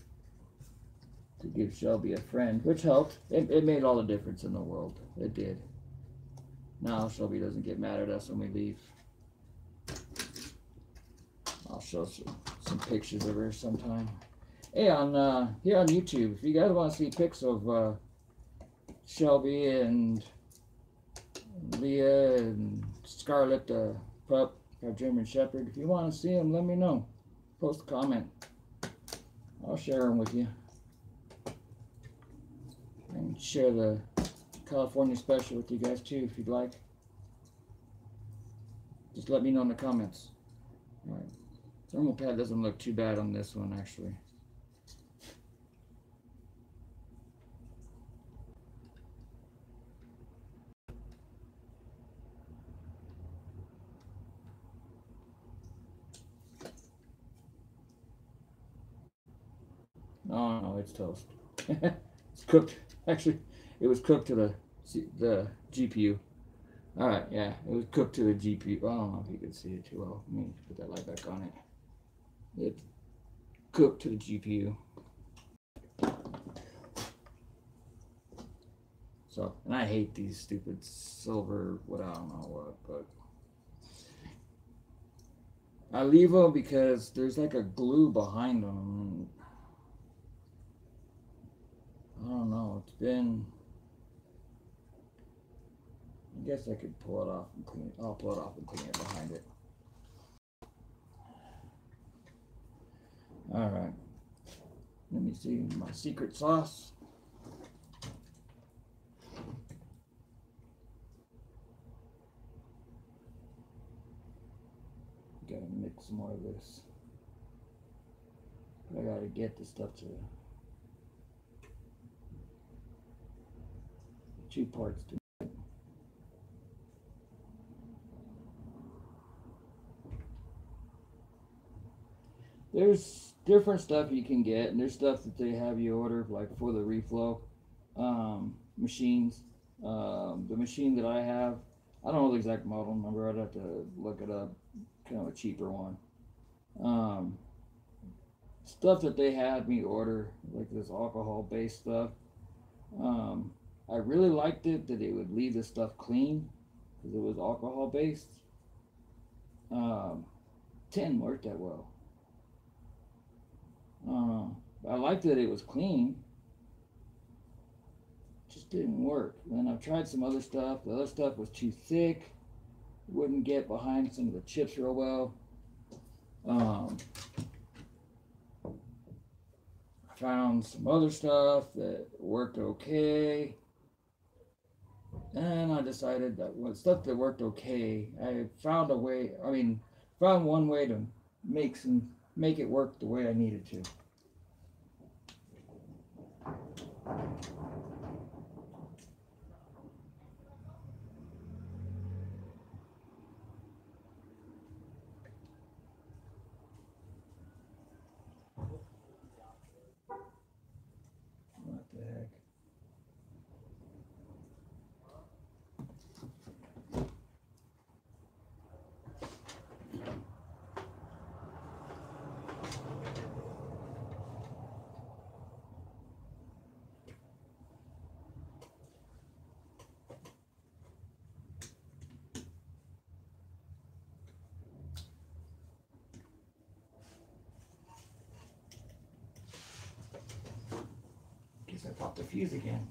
to give Shelby a friend, which helped. It made all the difference in the world. It did. Now Shelby doesn't get mad at us when we leave. I'll show some pictures of her sometime. Hey, here on YouTube, if you guys want to see pics of Shelby and Leah and Scarlet, pup, our German Shepherd, if you want to see them, let me know. Post a comment. I'll share them with you. And share the California Special with you guys too, if you'd like. Just let me know in the comments. Alright. Thermal pad doesn't look too bad on this one, actually. Oh no, it's toast. It's cooked. Actually, it was cooked to the GPU. All right, yeah, it was cooked to the GPU. I don't know if you can see it too well. Let me put that light back on it. It's cooked to the GPU. So, and I hate these stupid silver, what I don't know what, but I leave them because there's like a glue behind them. I don't know. It's been. I guess I could pull it off and clean it. I'll pull it off and clean it behind it. All right. Let me see my secret sauce. Gotta mix some more of this. I gotta get the stuff to 2 parts to. There's different stuff you can get, and there's stuff that they have you order, like for the reflow machines. The machine that I have, I don't know the exact model number. I'd have to look it up. Kind of a cheaper one. Stuff that they had me order, like this alcohol-based stuff. I really liked it that it would leave the stuff clean because it was alcohol-based. Didn't work that well. I liked that it was clean. Just didn't work. Then I've tried some other stuff. The other stuff was too thick. Wouldn't get behind some of the chips real well. I found some other stuff that worked okay. And I decided that with stuff that worked okay, I found a way, found one way to make it work the way I needed to. What the heck? Guess I popped the fuse again.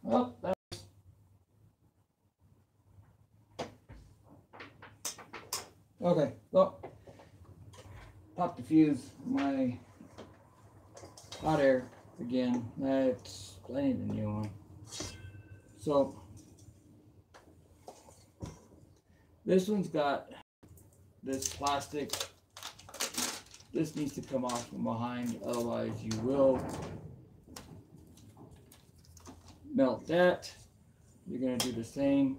Well, okay, well, pop the fuse, my hot air again. I need a new one. So this one's got this plastic. This needs to come off from behind, otherwise you will melt that. You're going to do the same.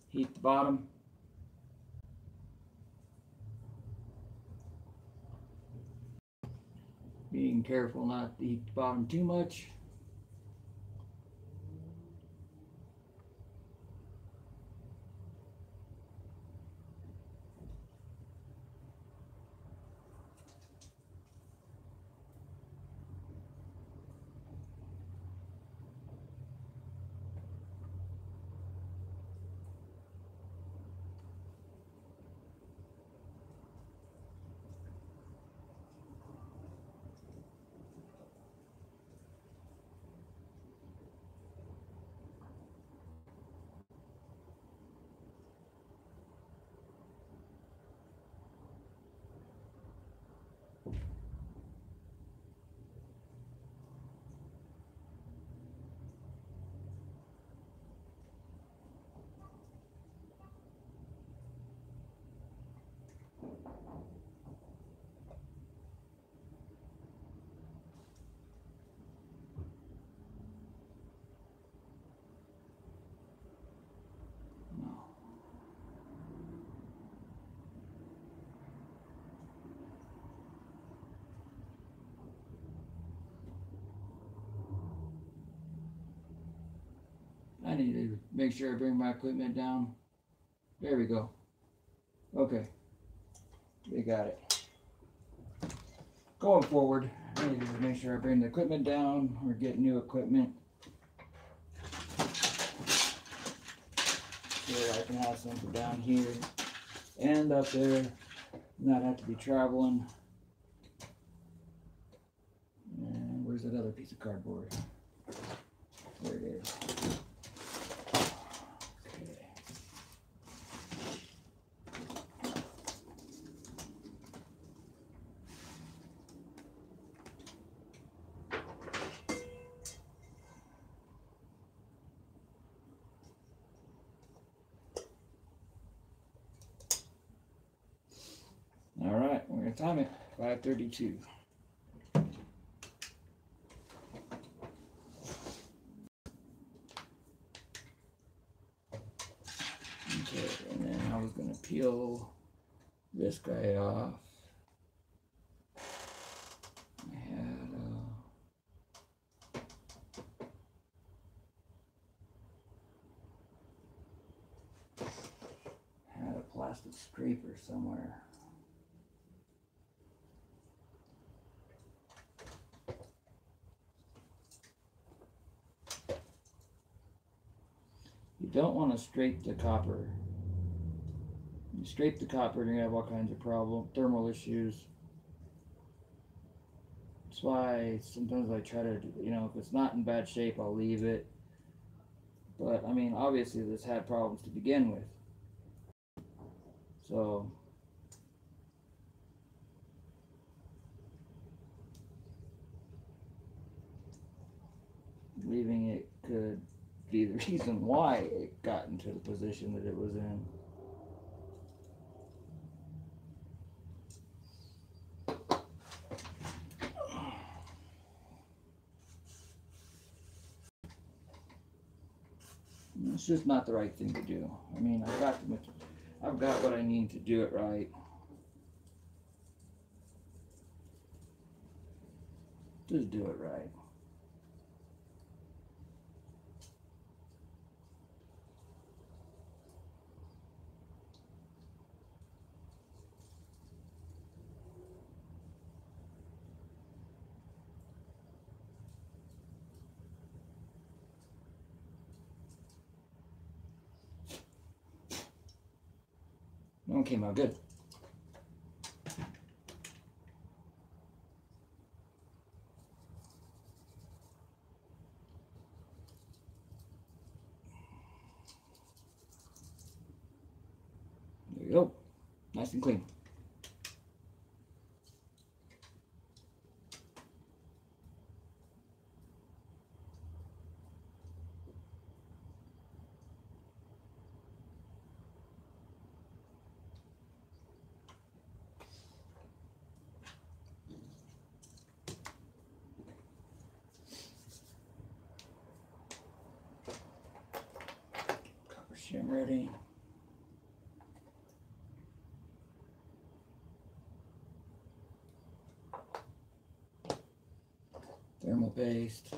Heat the bottom. Being careful not to heat the bottom too much. need to make sure I bring my equipment down. There we go. Okay. We got it. Going forward, I need to make sure I bring the equipment down or get new equipment. So I can have something down here and up there, not have to be traveling. And where's that other piece of cardboard? There it is. Okay. All right, we're gonna time it. 5:32. Okay, and then I was gonna peel this guy off. I had a plastic scraper somewhere. You don't want to scrape the copper. You scrape the copper and you're gonna have all kinds of thermal issues. That's why sometimes I try to, you know, if it's not in bad shape, I'll leave it. But I mean, obviously this had problems to begin with. So leaving it could be the reason why it got into the position that it was in. It's just not the right thing to do. I mean, I've got what I need to do it right. Just do it right. That one came out good. There you go. Nice and clean. Copper shim ready. Thermal paste.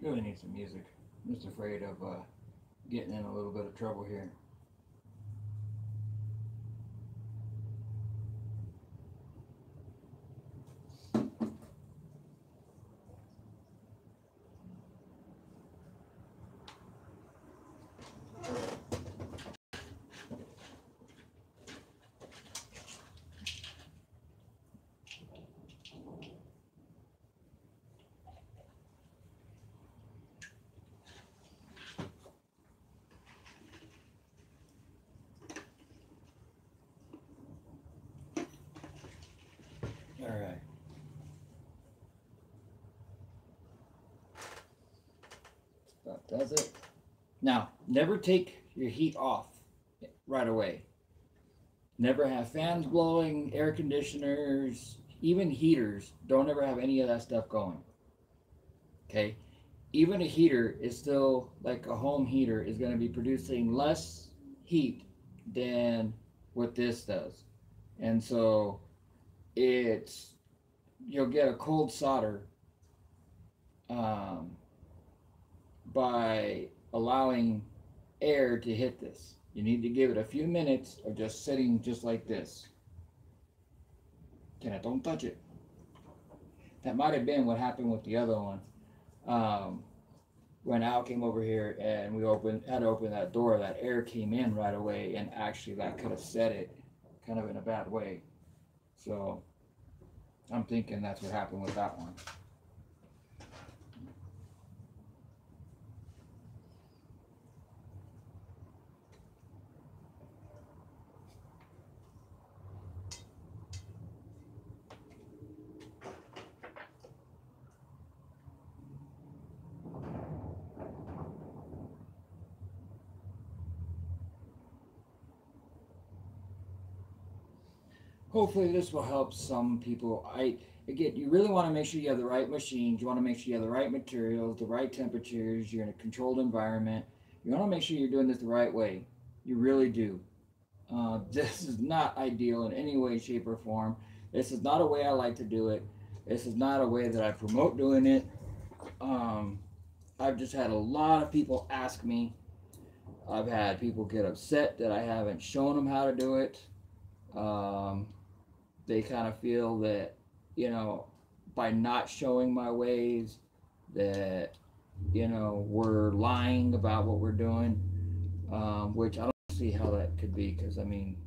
Really need some music. I'm just afraid of getting in a little bit of trouble here. All right. That does it. Now, never take your heat off right away. Never have fans blowing, air conditioners, even heaters. Don't ever have any of that stuff going. Okay? Even a heater is still like a home heater is going to be producing less heat than what this does. And so it's you'll get a cold solder um, by allowing air to hit this. You need to give it a few minutes of just sitting just like this. Okay, don't touch it. That might have been what happened with the other one. When Al came over here and we had to open that door, that air came in right away, and actually that could have set it kind of in a bad way. So I'm thinking that's what happened with that one. Hopefully this will help some people. Again, you really want to make sure you have the right machines. You want to make sure you have the right materials, the right temperatures. You're in a controlled environment. You want to make sure you're doing this the right way. You really do. This is not ideal in any way, shape, or form. This is not a way I like to do it. This is not a way that I promote doing it. I've just had a lot of people ask me. I've had people get upset that I haven't shown them how to do it. They kind of feel that, by not showing my ways, that, we're lying about what we're doing, which I don't see how that could be, because, I mean,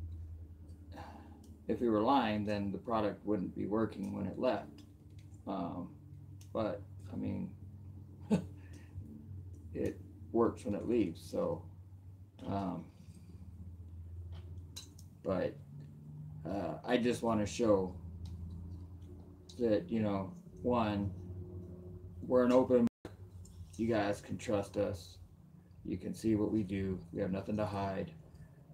if we were lying, then the product wouldn't be working when it left. But, I mean, it works when it leaves, so, but I just want to show that, one, we're an open, you guys can trust us. You can see what we do. We have nothing to hide.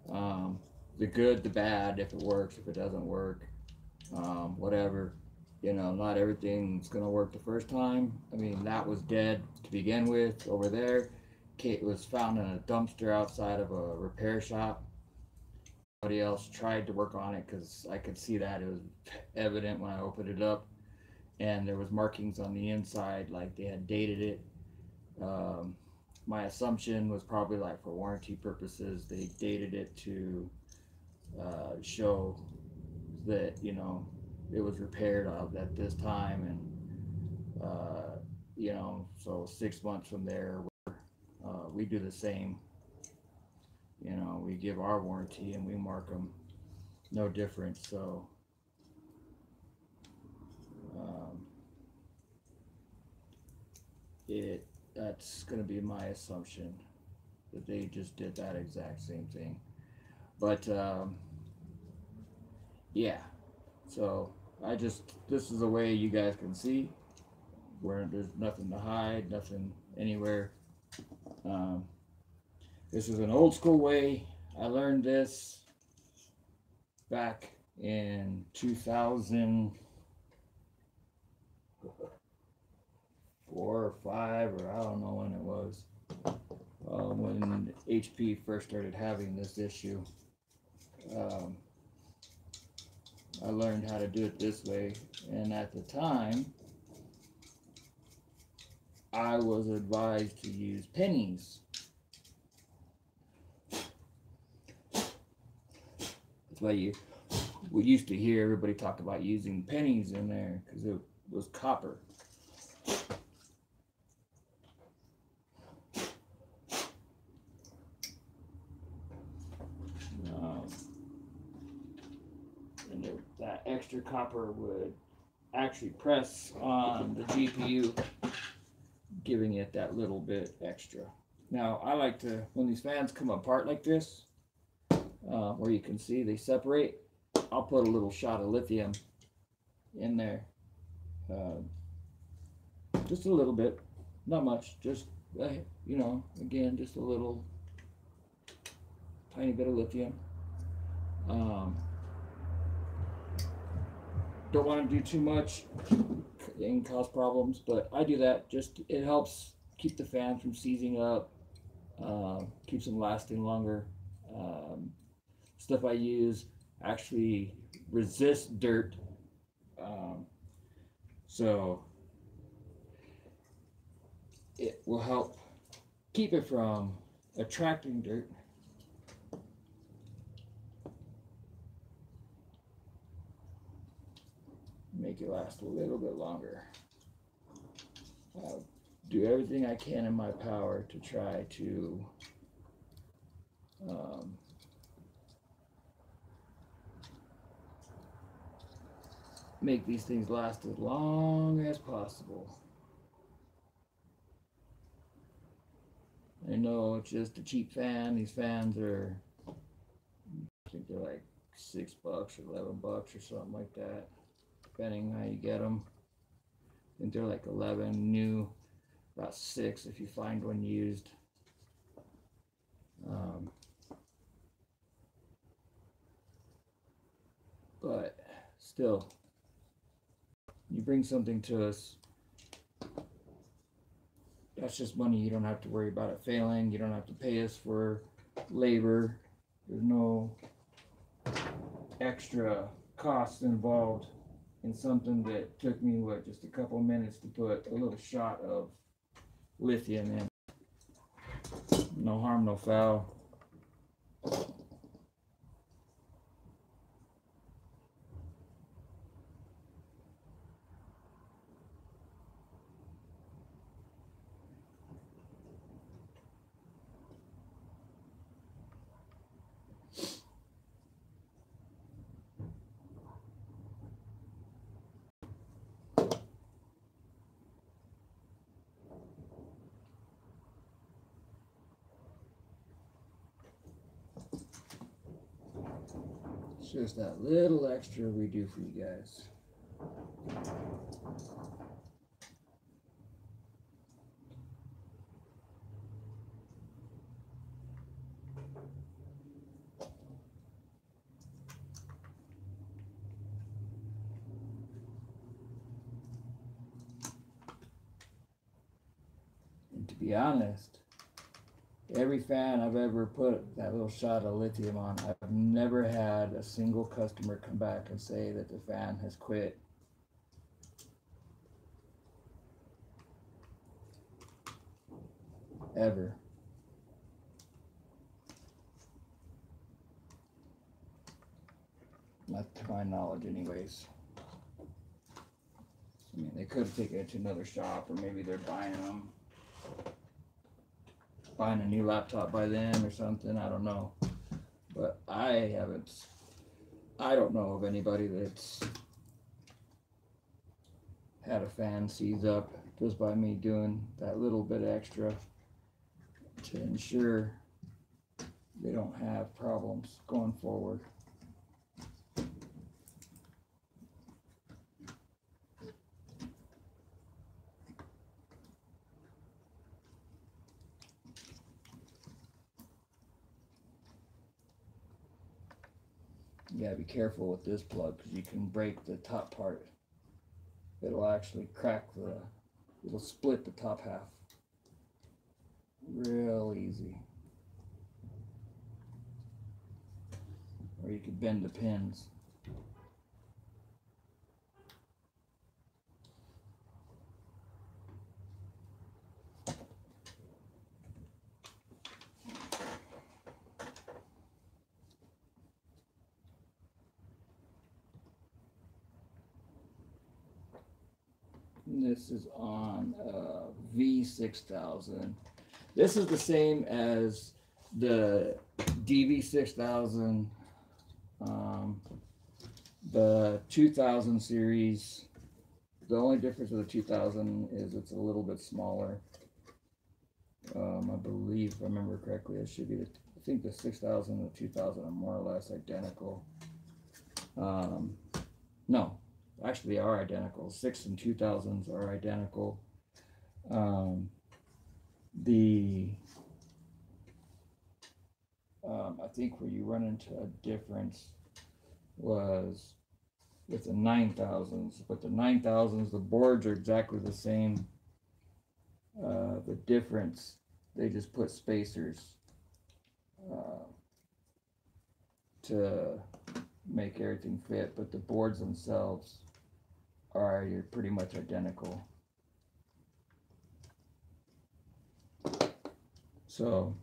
The good, the bad, if it works, if it doesn't work, whatever. Not everything's going to work the first time. I mean, that was dead to begin with over there. Kate was found in a dumpster outside of a repair shop. Somebody else tried to work on it because I could see that. It was evident when I opened it up. And there was markings on the inside like they had dated it. My assumption was probably like for warranty purposes, they dated it to show that, it was repaired at this time. And, so 6 months from there, we do the same. We give our warranty and we mark them no different. So, that's going to be my assumption that they just did that exact same thing. But yeah, so this is a way you guys can see where there's nothing to hide, nothing anywhere. This is an old school way. I learned this back in 2004 or 5, or I don't know when it was, when HP first started having this issue. I learned how to do it this way, and at the time, I was advised to use pennies. That's why we used to hear everybody talk about using pennies in there because it was copper. That extra copper would actually press on the GPU, giving it that little bit extra. Now, I like to, when these fans come apart like this, where you can see they separate, I'll put a little shot of lithium in there. Just a little bit, not much, just, you know, again, just a little tiny bit of lithium. Don't want to do too much and cause problems, but I do that. Just it helps keep the fan from seizing up, keeps them lasting longer. Stuff I use actually resists dirt, so it will help keep it from attracting dirt. Make it last a little bit longer. I'll do everything I can in my power to try to make these things last as long as possible. I know it's just a cheap fan. These fans are, I think they're like $6 or $11 or something like that, depending how you get them. I think they're like 11 new, about 6 if you find one used. But still, you bring something to us, that's just money. You don't have to worry about it failing. You don't have to pay us for labor. There's no extra costs involved in something that took me, what, just a couple minutes to put a little shot of lithium in. No harm, no foul. It's just that little extra we do for you guys. And to be honest, every fan I've ever put that little shot of lithium on, I've never had a single customer come back and say that the fan has quit. Ever. Not to my knowledge anyways. I mean, they could have taken it to another shop, or maybe they're buying them. Buying a new laptop by then or something, I don't know. But I don't know of anybody that's had a fan seize up just by me doing that little bit extra to ensure they don't have problems going forward. You gotta be careful with this plug because you can break the top part. It'll actually crack it'll split the top half. Real easy. Or you could bend the pins. This is on V6000. This is the same as the DV6000, the 2000 series. The only difference with the 2000 is it's a little bit smaller. I believe, if I remember correctly, it should be I think the 6000 and the 2000 are more or less identical. No, actually they are identical. 6 and 2000s are identical. I think where you run into a difference was with the 9000s, but the 9000s, the boards are exactly the same. The difference, they just put spacers to make everything fit, but the boards themselves are pretty much identical. So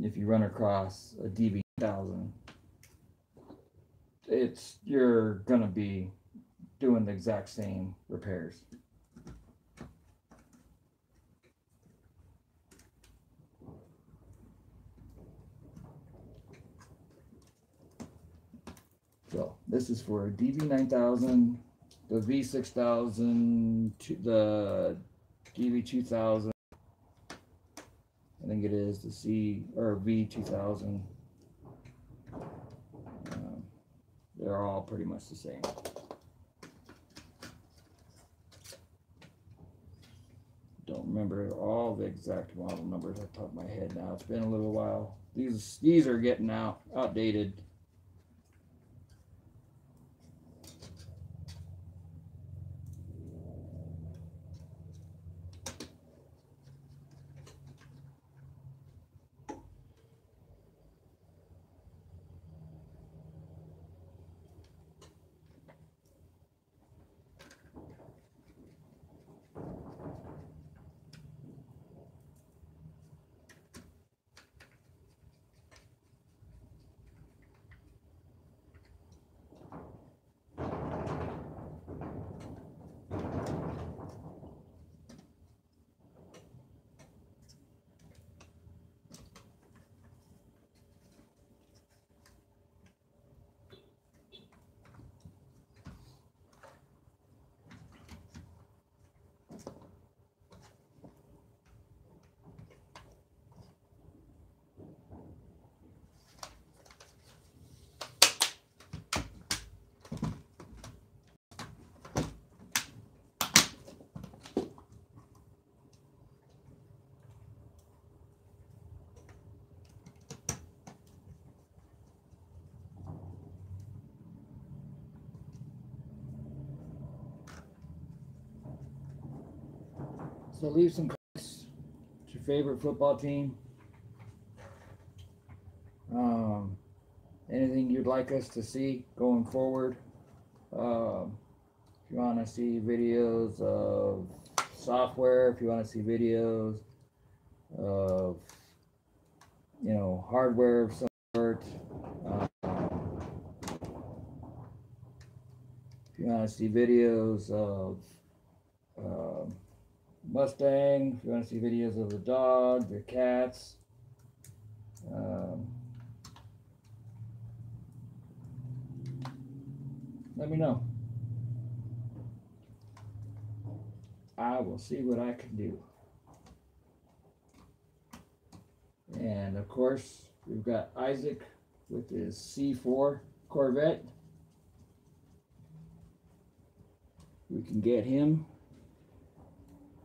if you run across a DV1000, you're gonna be doing the exact same repairs. So this is for a DV9000, the V6000, the DV2000. I think it is the V2000. They're all pretty much the same. Don't remember all the exact model numbers off the top of my head now. It's been a little while. These are getting outdated. So leave some comments. What's your favorite football team? Anything you'd like us to see going forward? If you want to see videos of software, if you want to see videos of, hardware of some sort, if you want to see videos of Mustang, if you want to see videos of the dog, the cats, let me know. I will see what I can do. And of course, we've got Isaac with his C4 Corvette. We can get him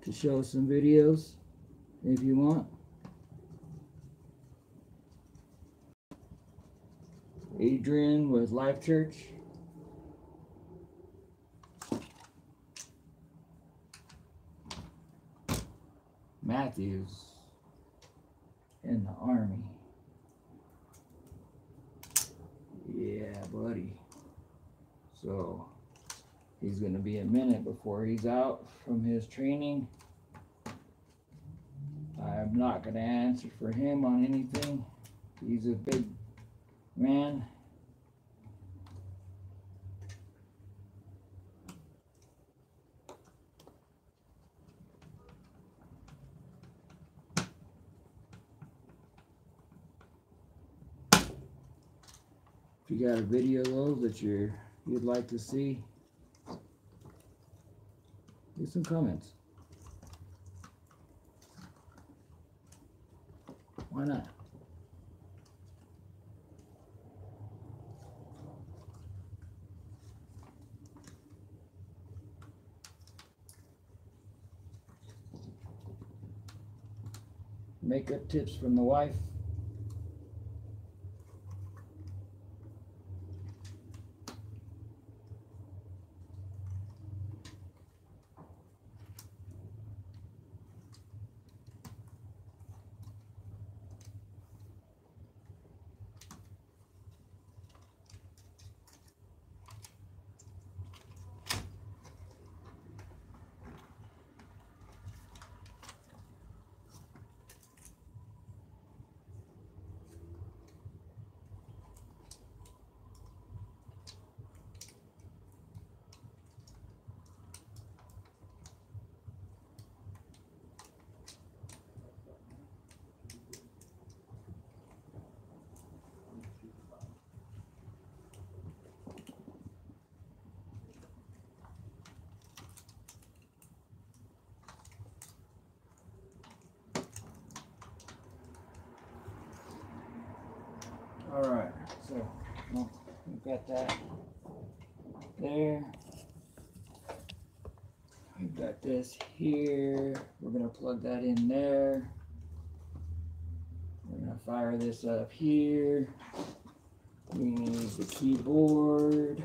to show some videos if you want. Adrian with Life Church. Matthews in the Army. Yeah, buddy. So he's going to be a minute before he's out from his training. I'm not going to answer for him on anything. He's a big man. If you got a video of those that you'd like to see, leave some comments. Why not? Makeup tips from the wife. All right, so we've got that there. We've got this here. We're gonna plug that in there. We're gonna fire this up here. We need the keyboard.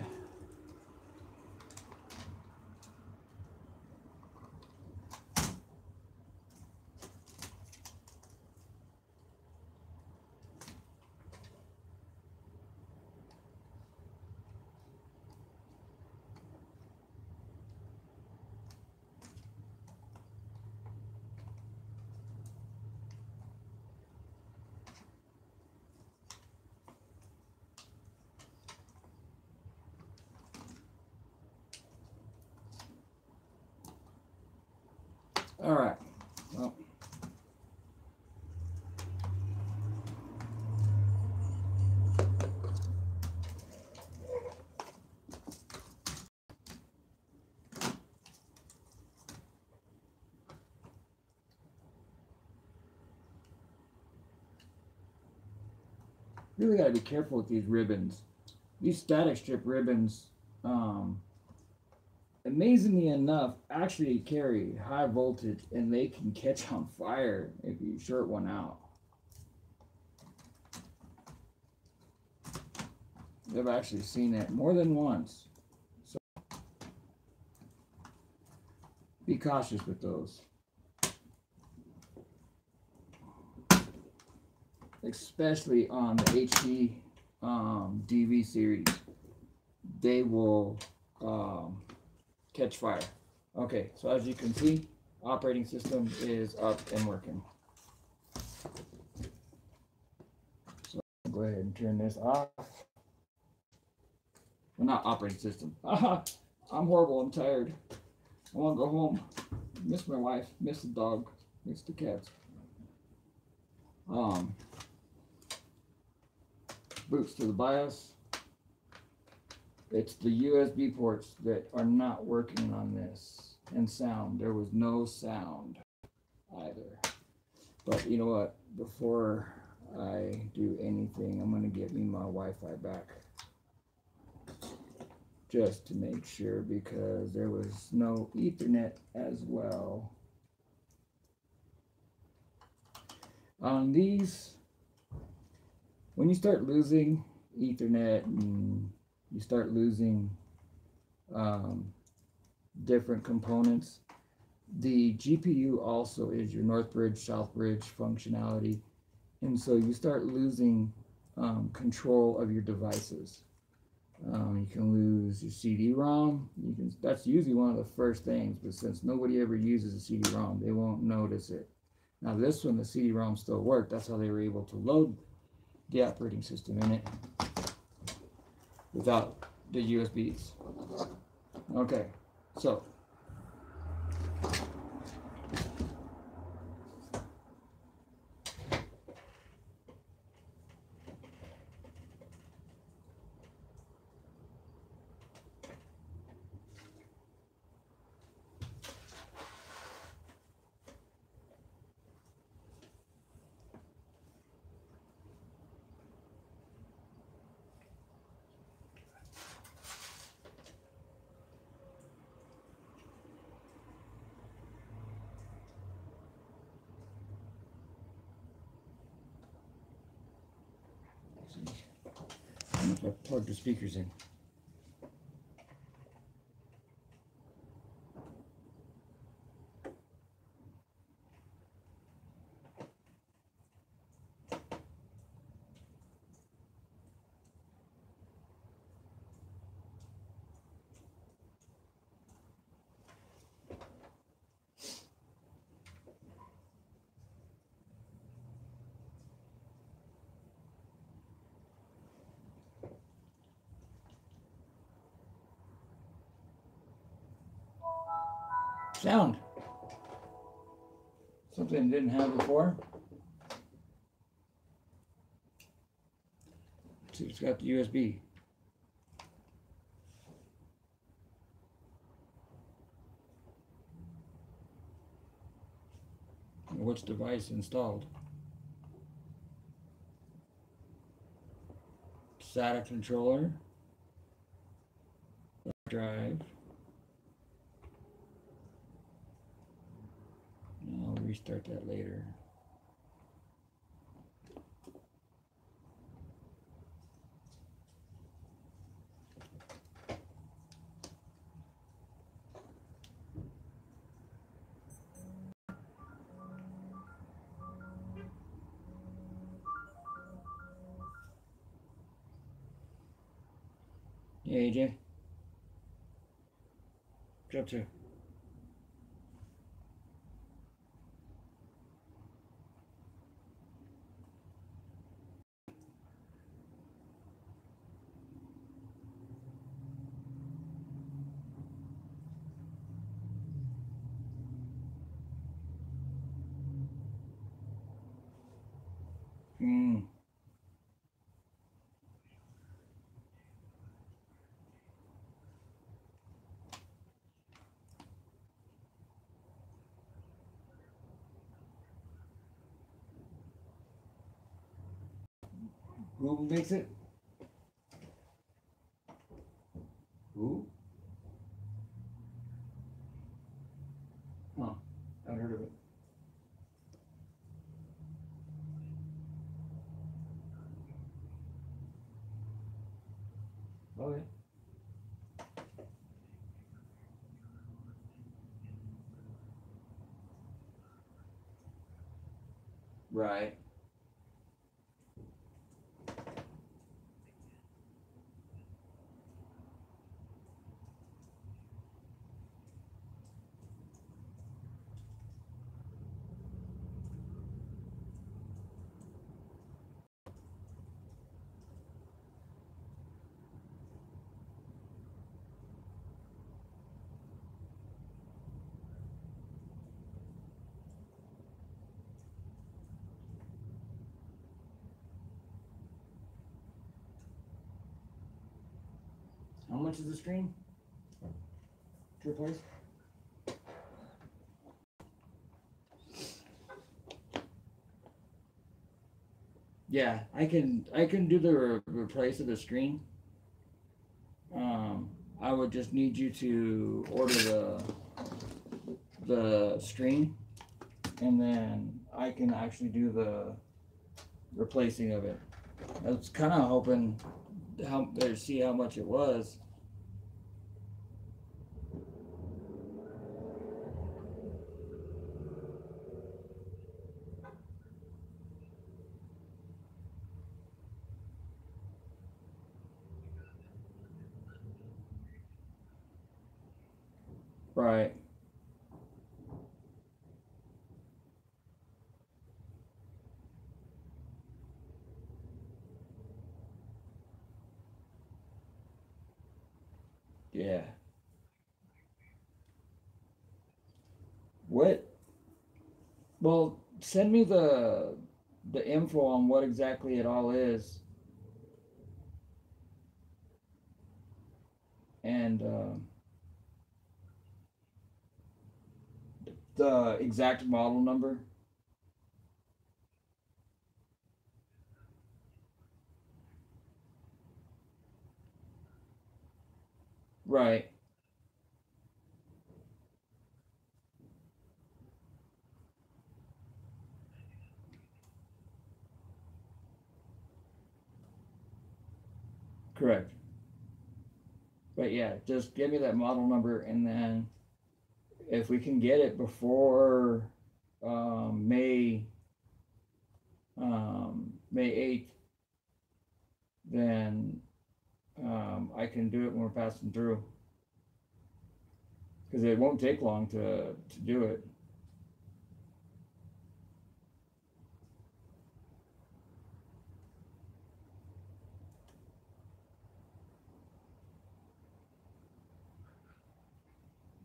All right. Well, really got to be careful with these ribbons. These static strip ribbons, amazingly enough, actually carry high voltage and they can catch on fire if you short one out. I've actually seen it more than once. So be cautious with those. Especially on the HD DV series. They will catch fire. Okay, so as you can see, operating system is up and working. So I'll go ahead and turn this off. Well, not operating system. I'm horrible, I'm tired. I want to go home. Miss my wife, miss the dog, miss the cats. Boots to the BIOS. It's the USB ports that are not working on this. And sound, there was no sound either. But you know what, before I do anything, I'm going to get me my Wi-Fi back. Just to make sure, because there was no Ethernet as well. On these, when you start losing Ethernet and you start losing different components, the GPU also is your north bridge, south bridge functionality. And so you start losing control of your devices. You can lose your CD-ROM. That's usually one of the first things, but since nobody ever uses a CD-ROM, they won't notice it. Now this one, the CD-ROM still worked. That's how they were able to load the operating system in it without the USBs. Okay, so if I plug the speakers in. Sound. Something I didn't have before. See, it's got the USB. Which device installed? SATA controller. Drive. I'll restart that later. Yeah, AJ. What's up to? Who makes it? Who? Oh, I haven't heard of it. Okay. Right. How much is the screen to replace? Yeah, I can do the replace of the screen. I would just need you to order the screen, and then I can actually do the replacing of it. I was kind of hoping to see how much it was. Right. Yeah. What? Well, send me the info on what exactly it all is, and the exact model number. Right. Correct. But yeah, just give me that model number, and then if we can get it before May 8th, then I can do it when we're passing through, because it won't take long to do it.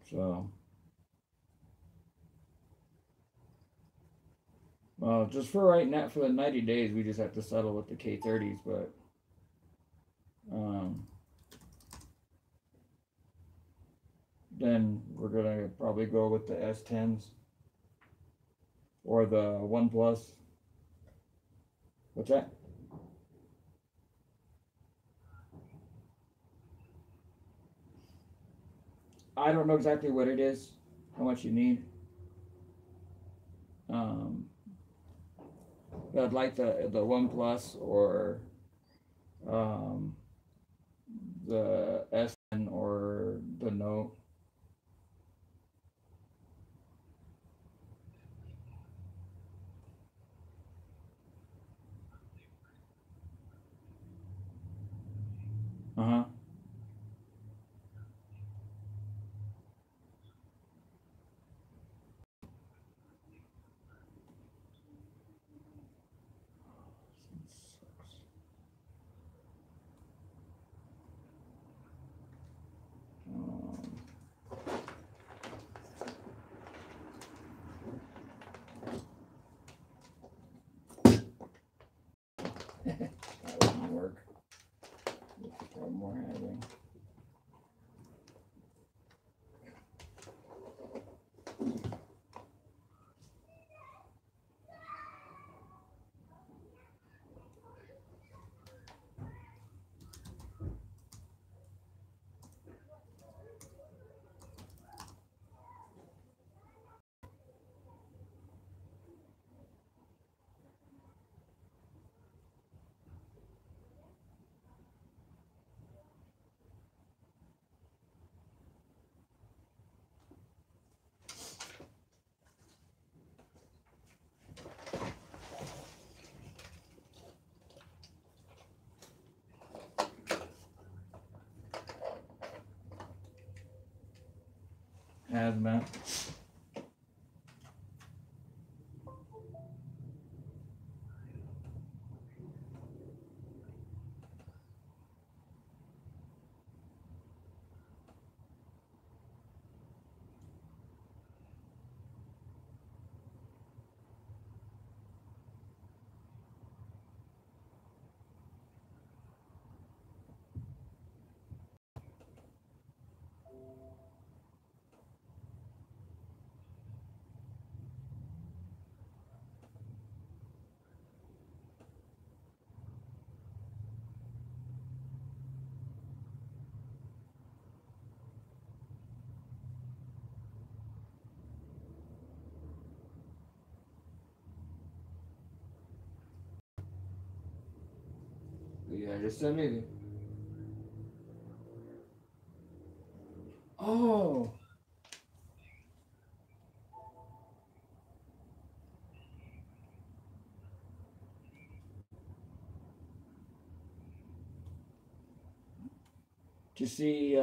So, well, just for right now, for the 90 days, we just have to settle with the K30s, but then we're gonna probably go with the S10s or the OnePlus. What's that? I don't know exactly what it is, how much you need. But I'd like the OnePlus or the S10 or the Note. Uh-huh. That wouldn't work. That's the problem we're having. Hazmat. Yeah, just send me the. Oh. To see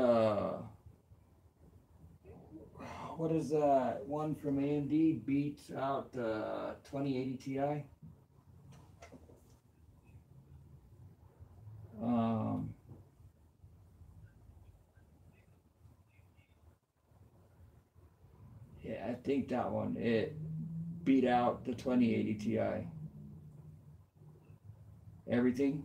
what is that one from AMD beats out the 2080 Ti? Um, yeah, I think that one, it beat out the 2080 Ti. Everything.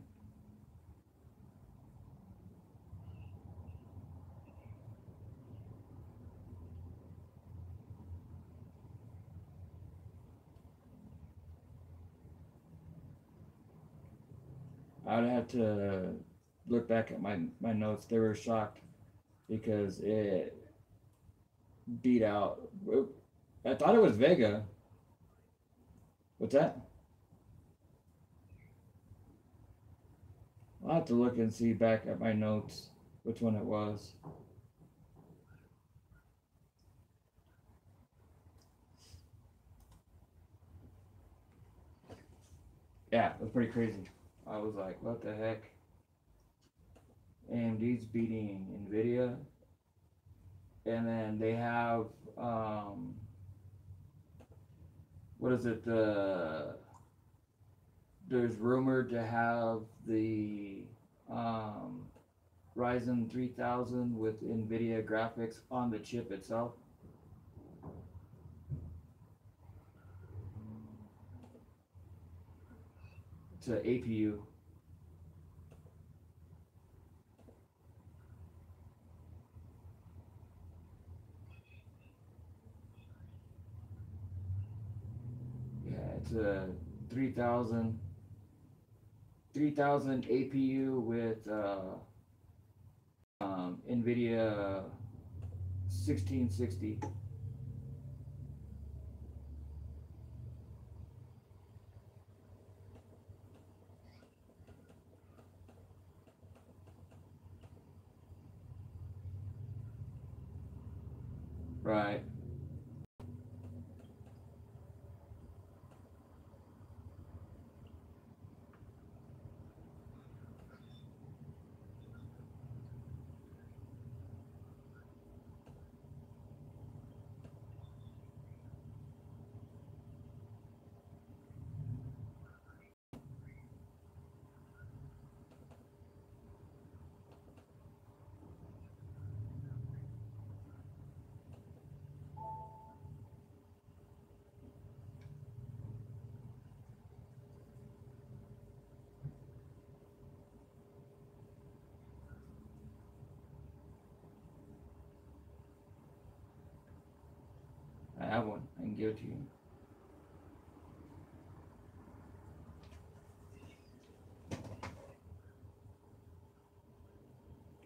I would have to look back at my notes. They were shocked because it beat out. I thought it was Vega. What's that? I'll have to look and see back at my notes which one it was. Yeah, it was pretty crazy. I was like, what the heck? AMD's beating NVIDIA. And then they have, what is it? There's rumored to have the Ryzen 3000 with NVIDIA graphics on the chip itself. It's an APU. Yeah, it's a 3000 APU with NVIDIA 1660. Right. I have one. I can give it to you.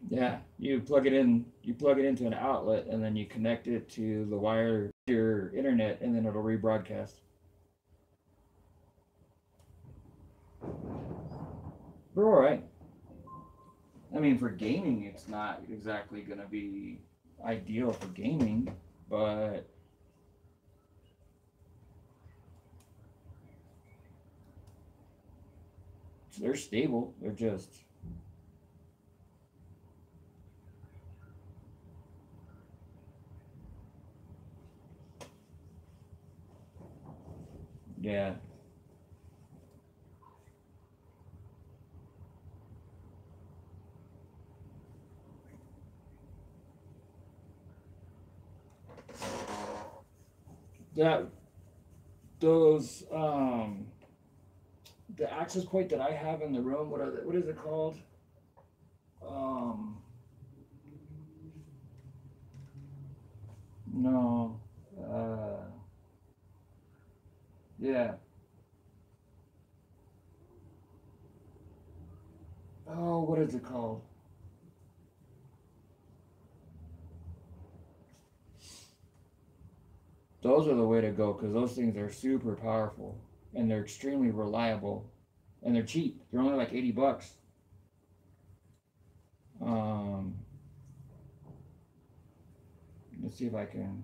Yeah, you plug it in. You plug it into an outlet, and then you connect it to the wire, your internet, and then it'll rebroadcast. We're all right. I mean, for gaming, it's not exactly going to be ideal for gaming, but they're stable. They're just, yeah. That those the access point that I have in the room. What is it called? Um, no. Yeah. Oh, what is it called? Those are the way to go because those things are super powerful and they're extremely reliable and they're cheap. They're only like $80. Um, let's see if I can.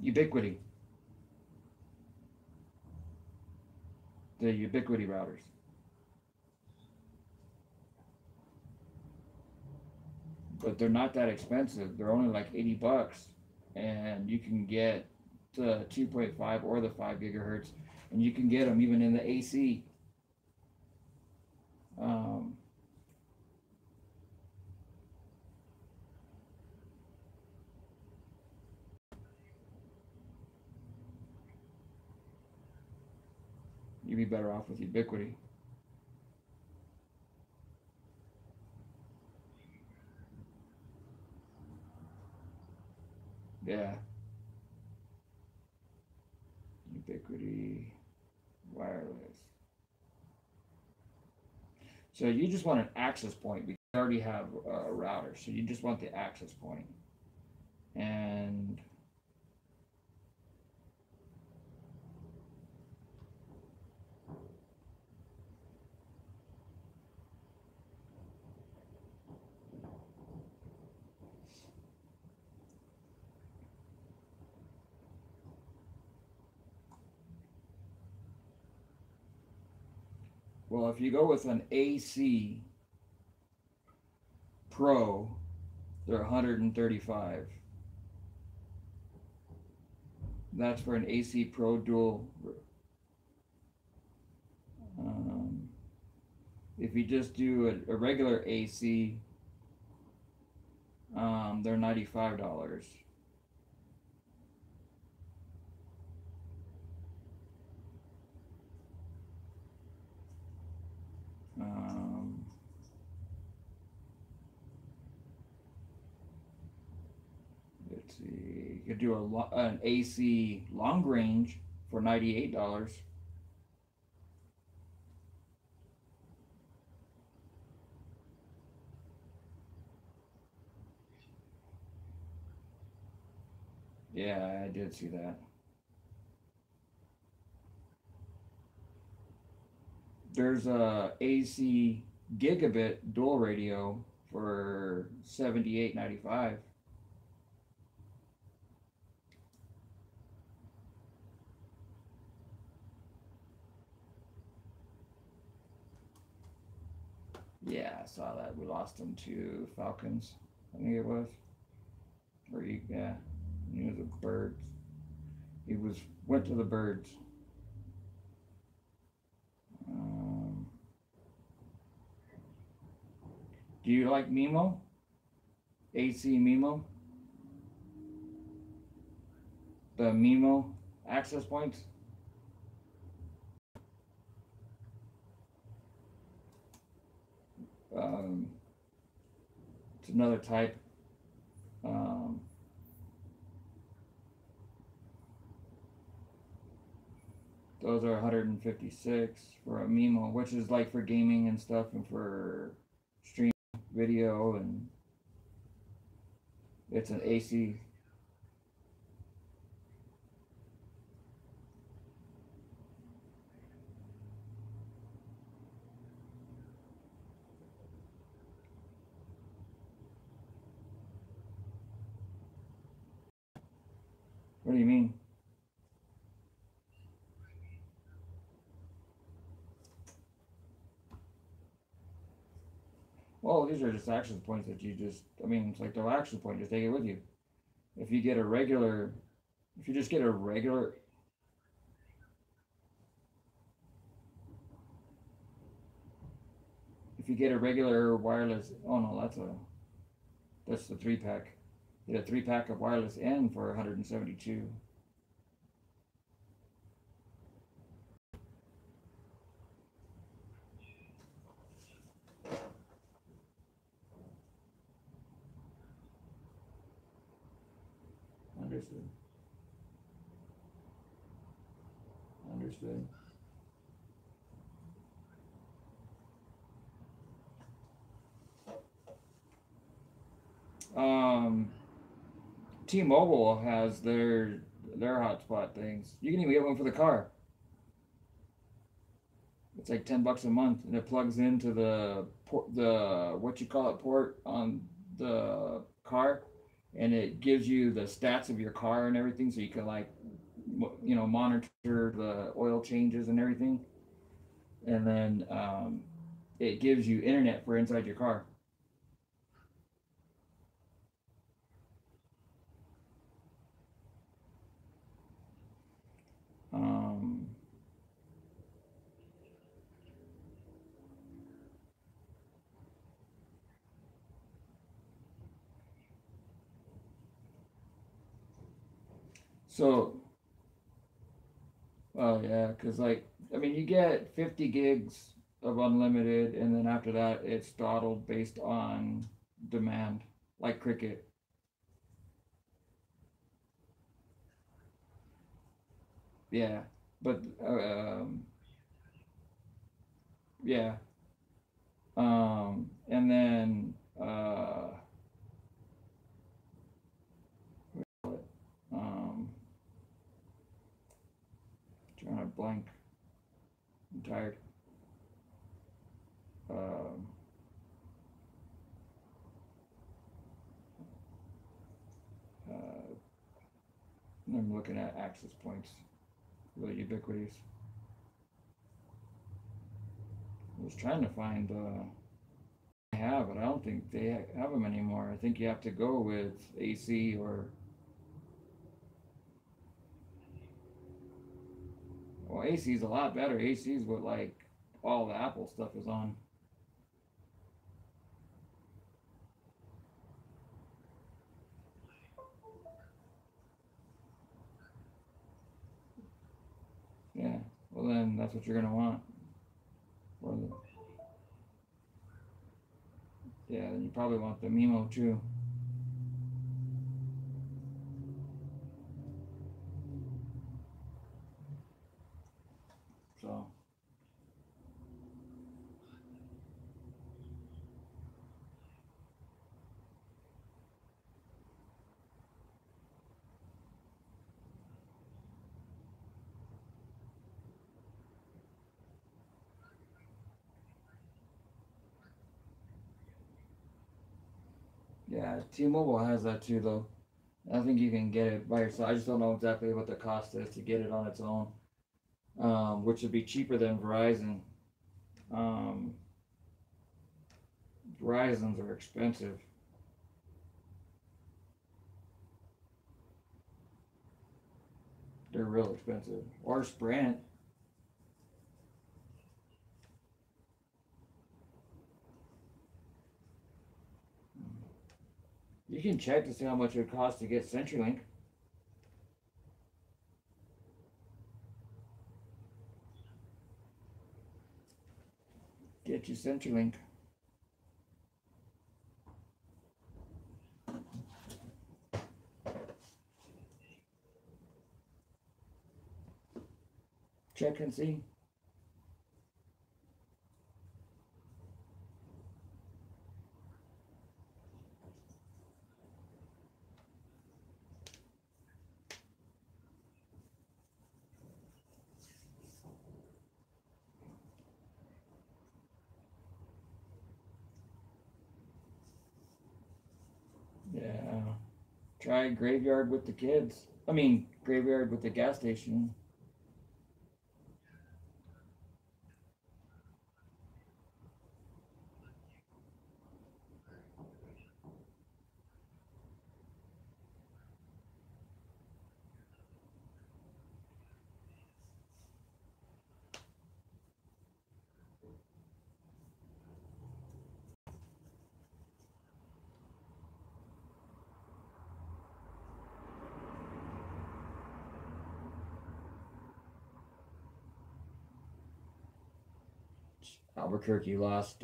Ubiquity. The Ubiquity routers. But they're not that expensive. They're only like $80, and you can get the 2.5 or the 5 gigahertz, and you can get them even in the AC. Um, you'd be better off with Ubiquity. Yeah. Ubiquity wireless. So you just want an access point because you already have a router. So you just want the access point. And well, if you go with an AC Pro, they're 135. That's for an AC Pro dual. If you just do a regular AC, they're $95. Let's see. You could do an AC long range for $98. Yeah, I did see that. There's a AC gigabit dual radio for $78.95. Yeah, I saw that. We lost him to Falcons, I think it was. Or yeah, he was the Birds. Went to the Birds. Do you like Mimo? AC Mimo? The Mimo access points? It's another type. Those are 156 for a Mimo, which is like for gaming and stuff and for stream video, and it's an AC. What do you mean? Well, these are just access points that you just, I mean, it's like the access point, just take it with you. If you get a regular, if you just get a regular, if you get a regular wireless, oh no, that's the 3-pack. Get a 3-pack of wireless N for 172. Understood. Understood. T-Mobile has their hotspot things. You can even get one for the car. It's like $10 a month, and it plugs into the what you call it port on the car, and it gives you the stats of your car and everything, so you can like monitor the oil changes and everything, and then it gives you internet for inside your car. So, well, yeah, because like I mean, you get 50 gigs of unlimited, and then after that, it's throttled based on demand, like Cricket. Yeah, but yeah, and then um, trying to blank. I'm tired. Um, uh, I'm looking at access points, really ubiquitous. I was trying to find I have, but I don't think they have them anymore. I think you have to go with AC or well, AC is a lot better. AC is what like all the Apple stuff is on. Yeah. Well, then that's what you're gonna want. Or the, yeah, then you probably want the Mimo too. So yeah, T-Mobile has that too, though. I think you can get it by yourself. I just don't know exactly what the cost is to get it on its own, which would be cheaper than Verizon. Um, Verizon's are expensive. They're real expensive. Or Sprint. You can check to see how much it would cost to get CenturyLink. Get you CenturyLink. Check and see. Yeah. Try Graveyard with the kids. I mean, Graveyard with the gas station. Albuquerque lost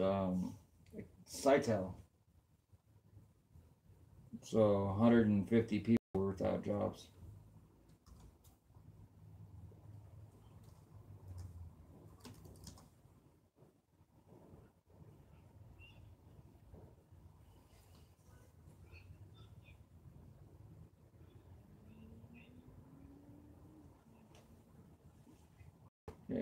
Sitel. So 150 people were without jobs. Yeah.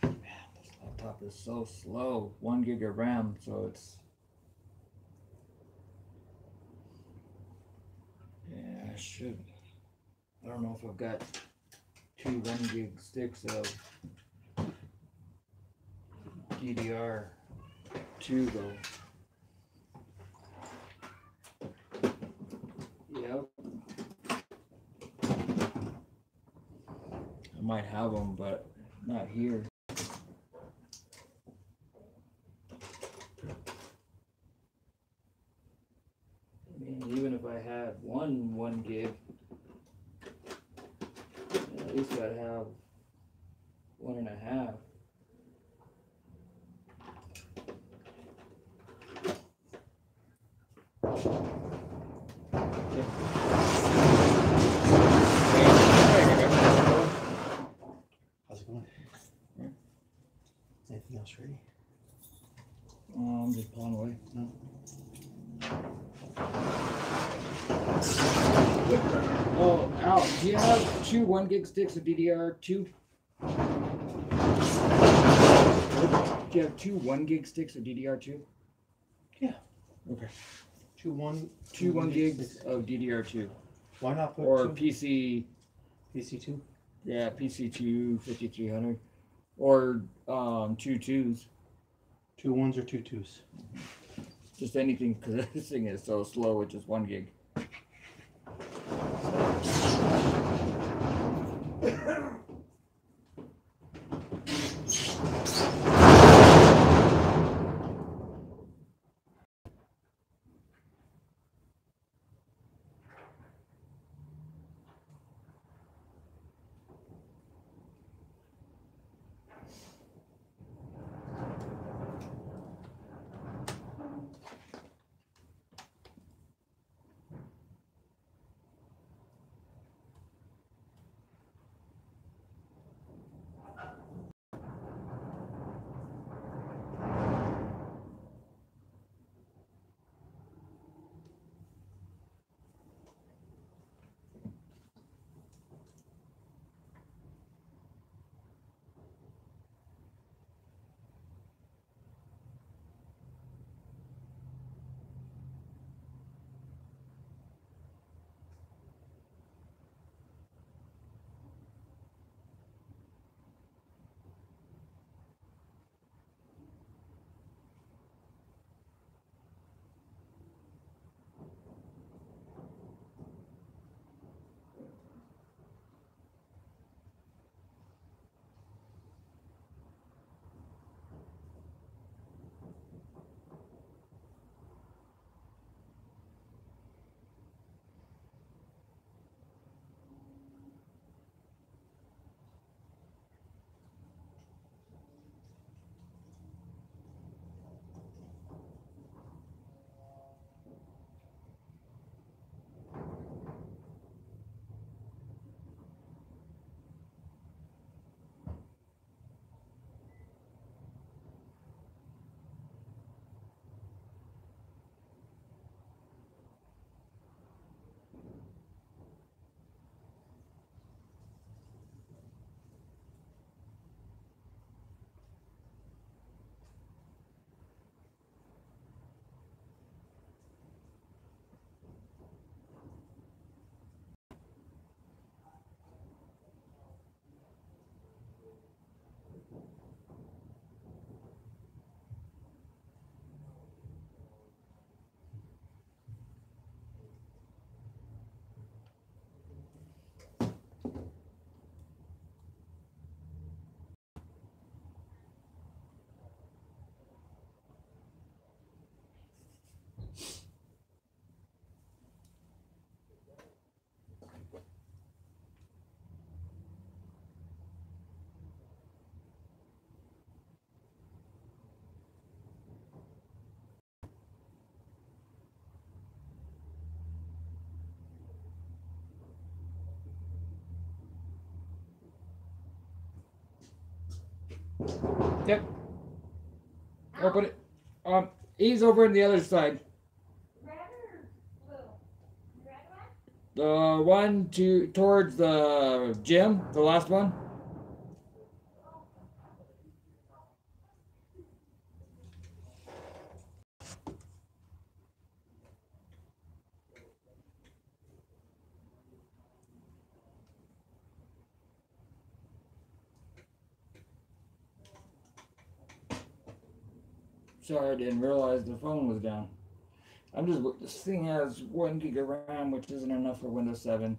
Man, this laptop is so slow. 1 gig of RAM, so it's. Yeah, I should. I don't know if I've got two 1 gig sticks of DDR2 though. Yep. I might have them, but not here. At least I'd have 1.5. How's it going? Yeah. Anything else ready? I'm just pulling away. No. Oh, Al, do you have 2 1 gig sticks of DDR2? Do you have 2 1 gig sticks of DDR2? Yeah. Okay. 2 1 gigs of DDR2. Why not put Or 2? PC2? Yeah, PC2 5300. Or 2 2s. 2 1s or 2 2s? Just anything, because this thing is so slow with just 1 gig. Yep. Open it. He's over on the other side. Red or blue? Red one? The one towards the gym, the last one. Sorry, I didn't realize the phone was down. This thing has 1 gig of RAM, which isn't enough for Windows 7.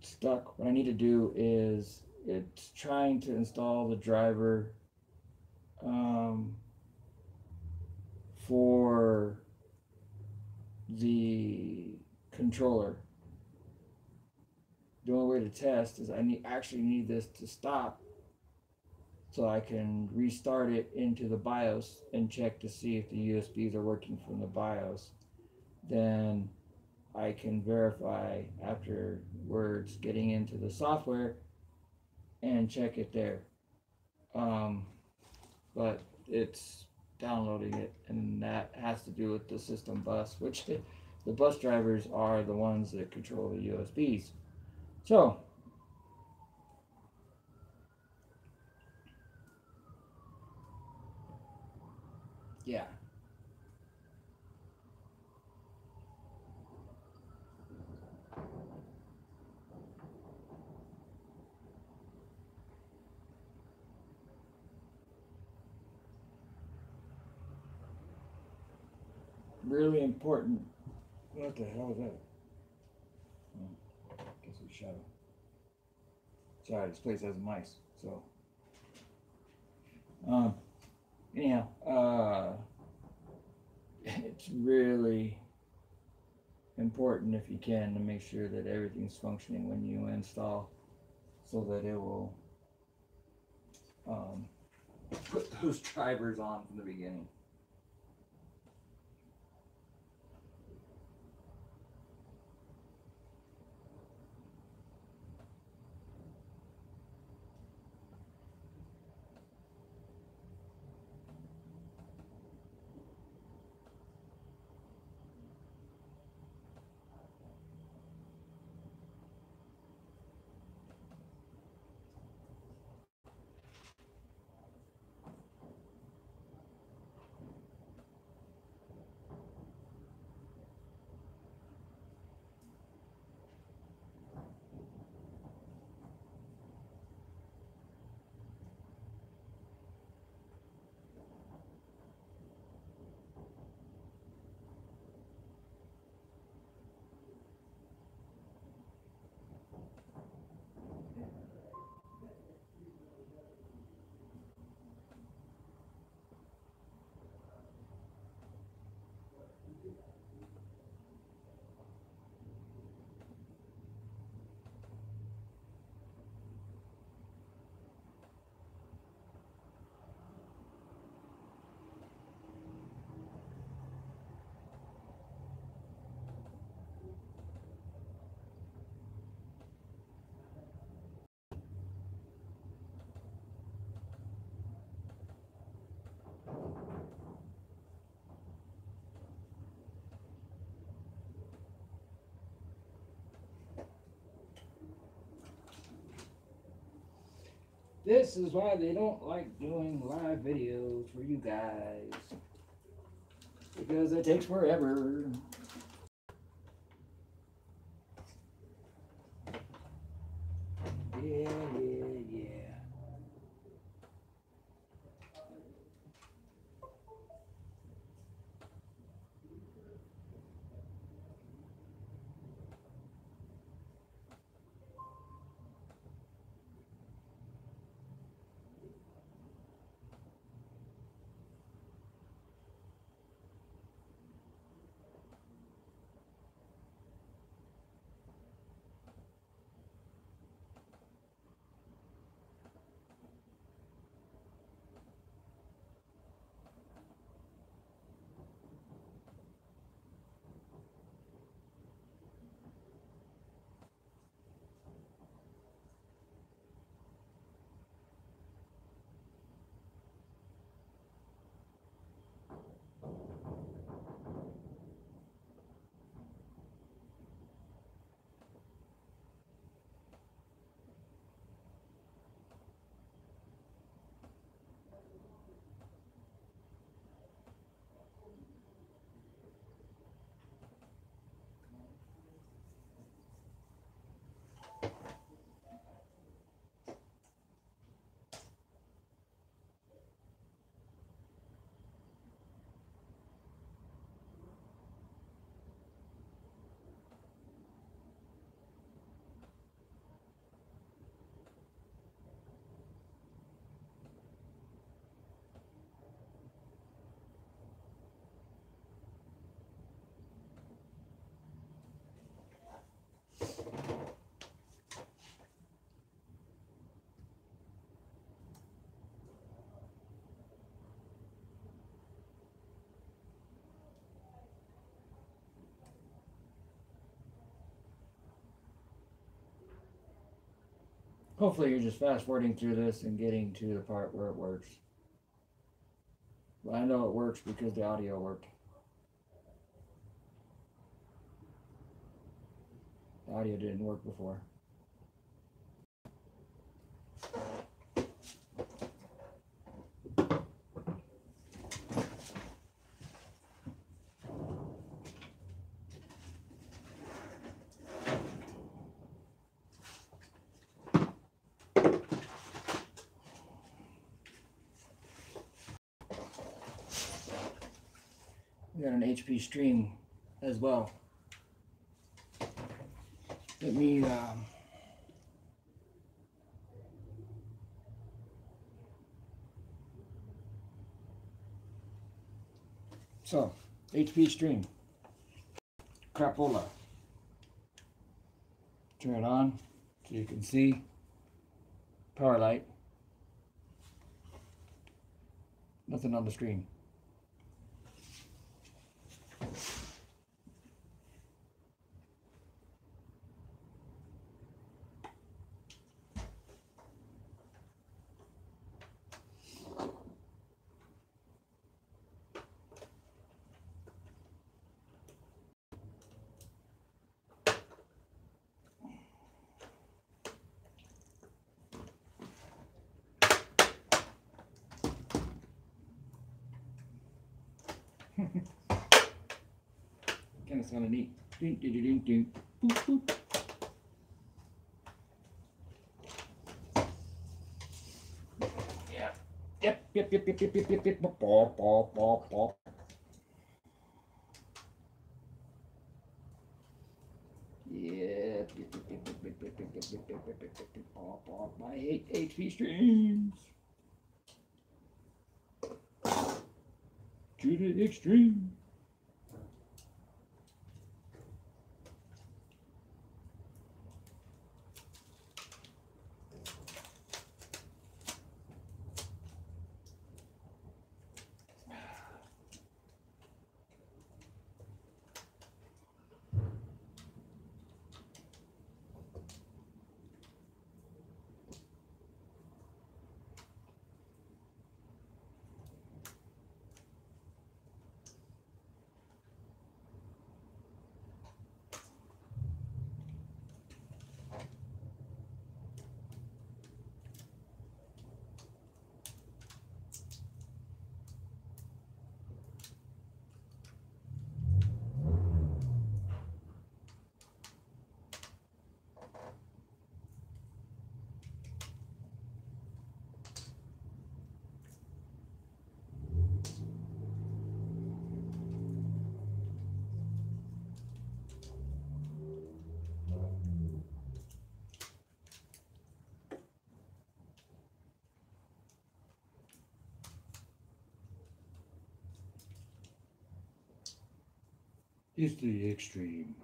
Stuck. What I need to do is it's trying to install the driver for the controller. the only way to test is I actually need this to stop so I can restart it into the BIOS and check to see if the USBs are working from the BIOS. Then I can verify afterwards getting into the software and check it there. But it's downloading it, and that has to do with the system bus, which the bus drivers are the ones that control the USBs. So, yeah. Really important. What the hell is that? Oh, guess it's shadow. Sorry, this place has mice, so. Anyhow, it's really important if you can to make sure that everything's functioning when you install, so that it will put those drivers on from the beginning. This is why they don't like doing live videos for you guys. Because it takes forever. Yeah, yeah, yeah. hopefully you're just fast forwarding through this and getting to the part where it works. But I know it works because the audio worked. The audio didn't work before. We got an HP stream as well. Let me so HP stream crapola. Turn it on so you can see power light. Nothing on the screen. Kind of sounded neat. Ding, ding, ding, ding. Boop, boop. Yeah. Yep. Bop, bop, bop, bop. Yep. Bop, bop. I hate HP streams. To the extreme. It's the extreme.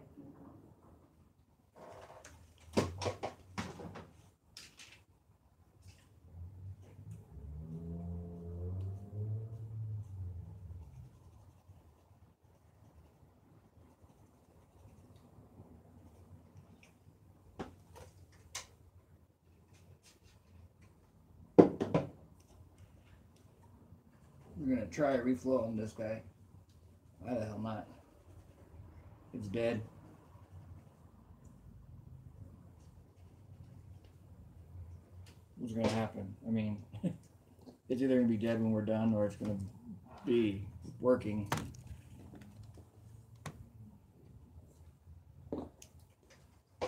We're gonna try a reflow on this guy. Why the hell not? It's dead. What's gonna happen? I mean, it's either gonna be dead when we're done, or it's gonna be working.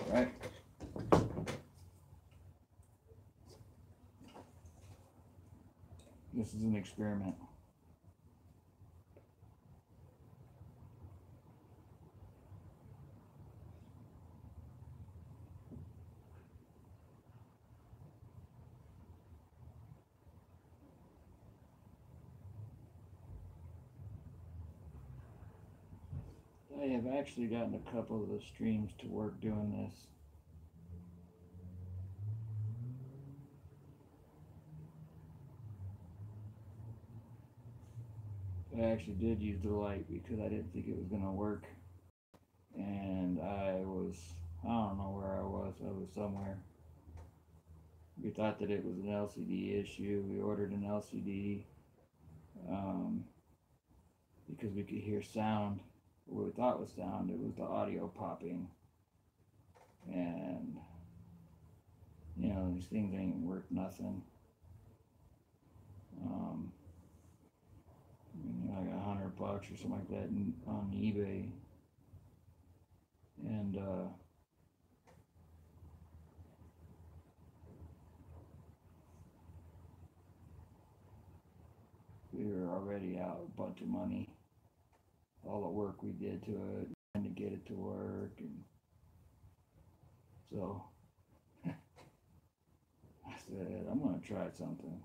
Right? This is an experiment. I have actually gotten a couple of the streams to work doing this. I actually did use the light because I didn't think it was going to work. And I don't know where I was somewhere. We thought that it was an LCD issue. We ordered an LCD because we could hear sound. What we thought was sound, it was the audio popping. And, you know, these things ain't worth nothing. Like $100 or something like that on eBay. And, we were already out a bunch of money. All the work we did to it, trying to get it to work, and so I said, I'm gonna try something.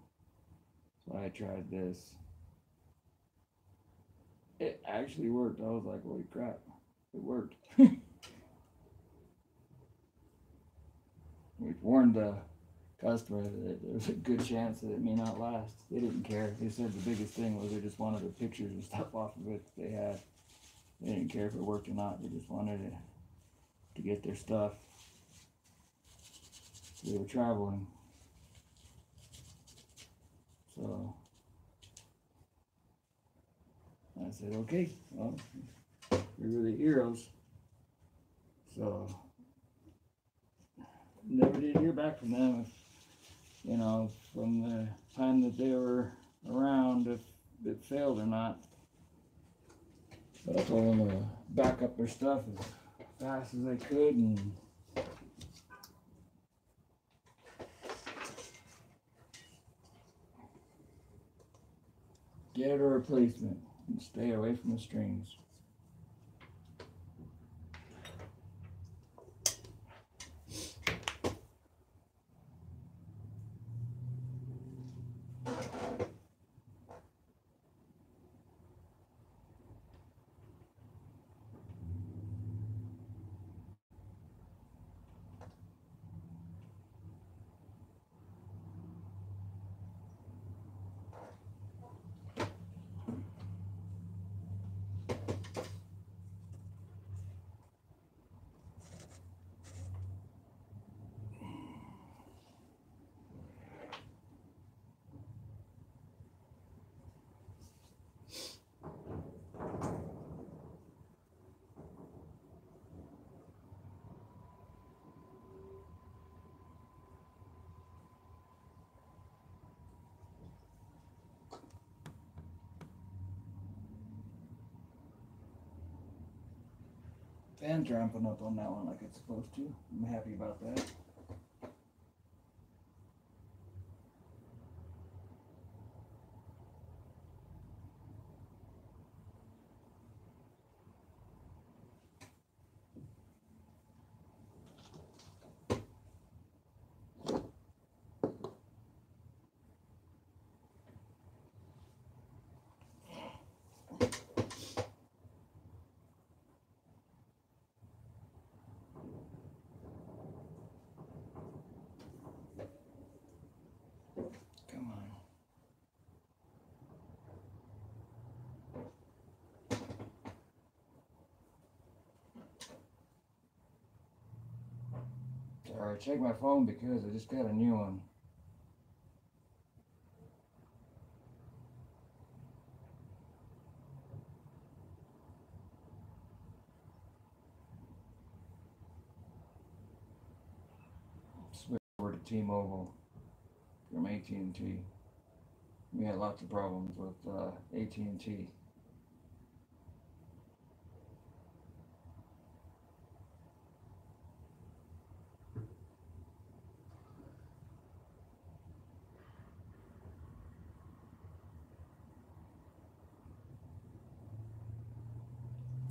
So I tried this. It actually worked. I was like, holy crap, it worked. We warned the customer that there's a good chance that it may not last. They didn't care. They said the biggest thing was they just wanted the pictures and stuff off of it they had. They didn't care if it worked or not. They just wanted it to get their stuff. They were traveling. So I said, okay, well, we were the heroes. So never did hear back from them, if, you know, from the time that they were around, if it failed or not. But I told them to back up their stuff as fast as they could and get a replacement and stay away from the strings. Fan's ramping up on that one like it's supposed to. I'm happy about that. Come on. Sorry, check my phone because I just got a new one. Switch over to T-Mobile from AT&T. We had lots of problems with AT&T.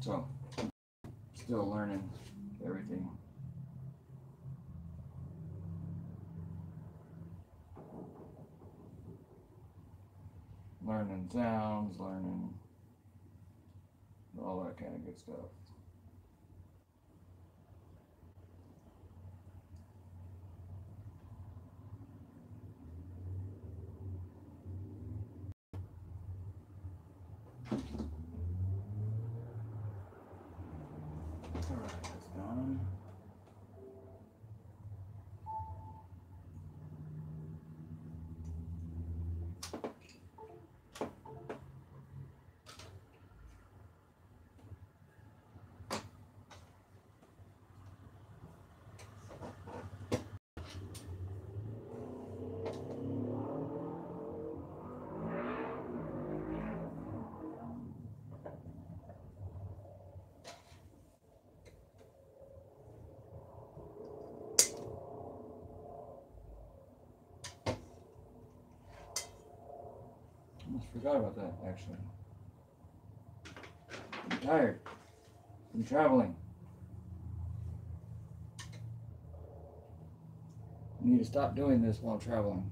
So, still learning everything. Learning sounds, learning all that kind of good stuff. Alright, that's done. almost forgot about that, actually. I'm tired. I'm traveling. I need to stop doing this while traveling.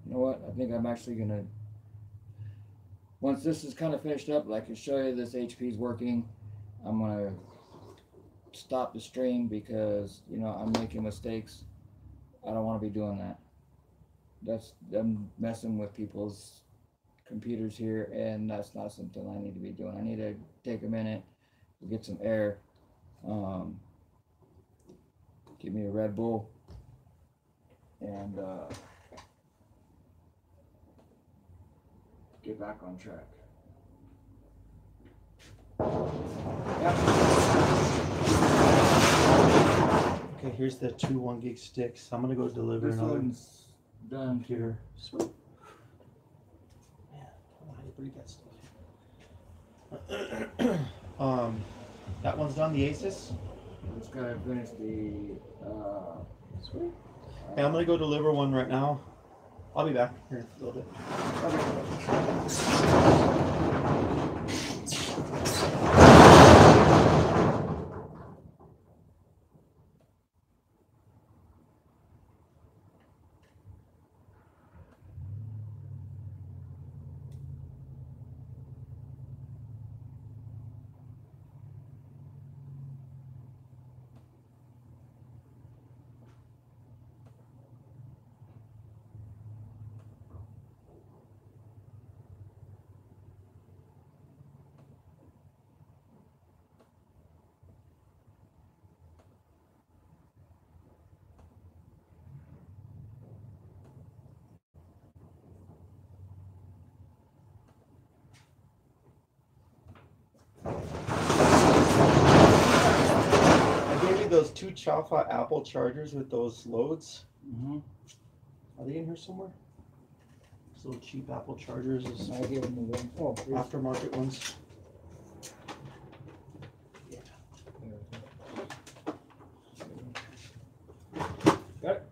You know what? I think I'm actually gonna, once this is kind of finished up, I can show you this HP's working. I'm gonna stop the stream because, you know, I'm making mistakes. I don't want to be doing that. I'm messing with people's computers here, and that's not something I need to be doing. I need to take a minute, get some air, give me a Red Bull, and get back on track. Yep. Okay, here's the 2 1 gig sticks. I'm gonna go deliver This another one's done. computer. Sweet. Man, I don't know how you breathe that stuff. That one's done, the Asus. Just gotta finish the Sweet. Hey, I'm gonna go deliver one right now. I'll be back here in a little bit. Those 2 Chafa Apple chargers with those loads. Mm-hmm. Are they in here somewhere? Those little cheap Apple chargers. I gave them away. Oh, Aftermarket ones. Yeah. Got it.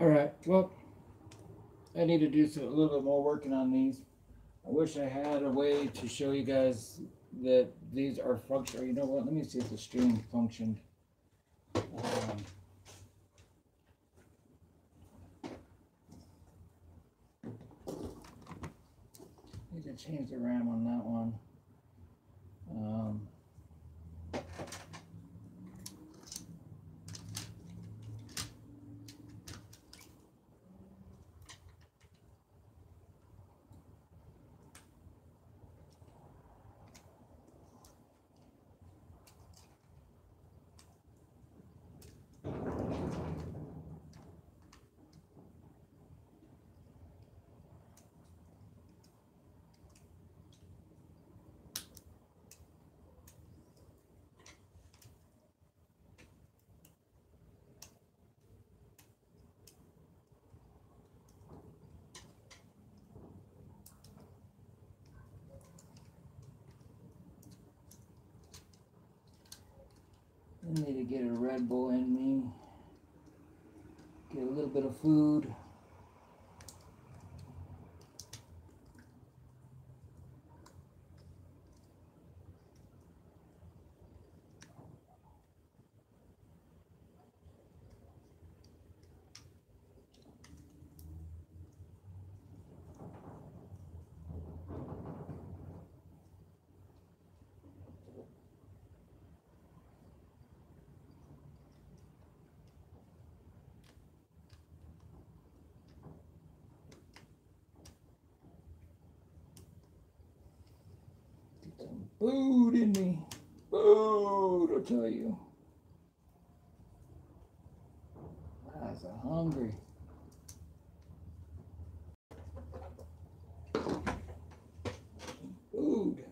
All right, well, I need to do a little bit more working on these. I wish I had a way to show you guys that these are functional. You know what? Let me see if the stream functioned. Need to change the RAM on that one. Need to get a Red Bull in me. Get a little bit of food. Some food in me. Food, I'll tell you. I'm so hungry. Food.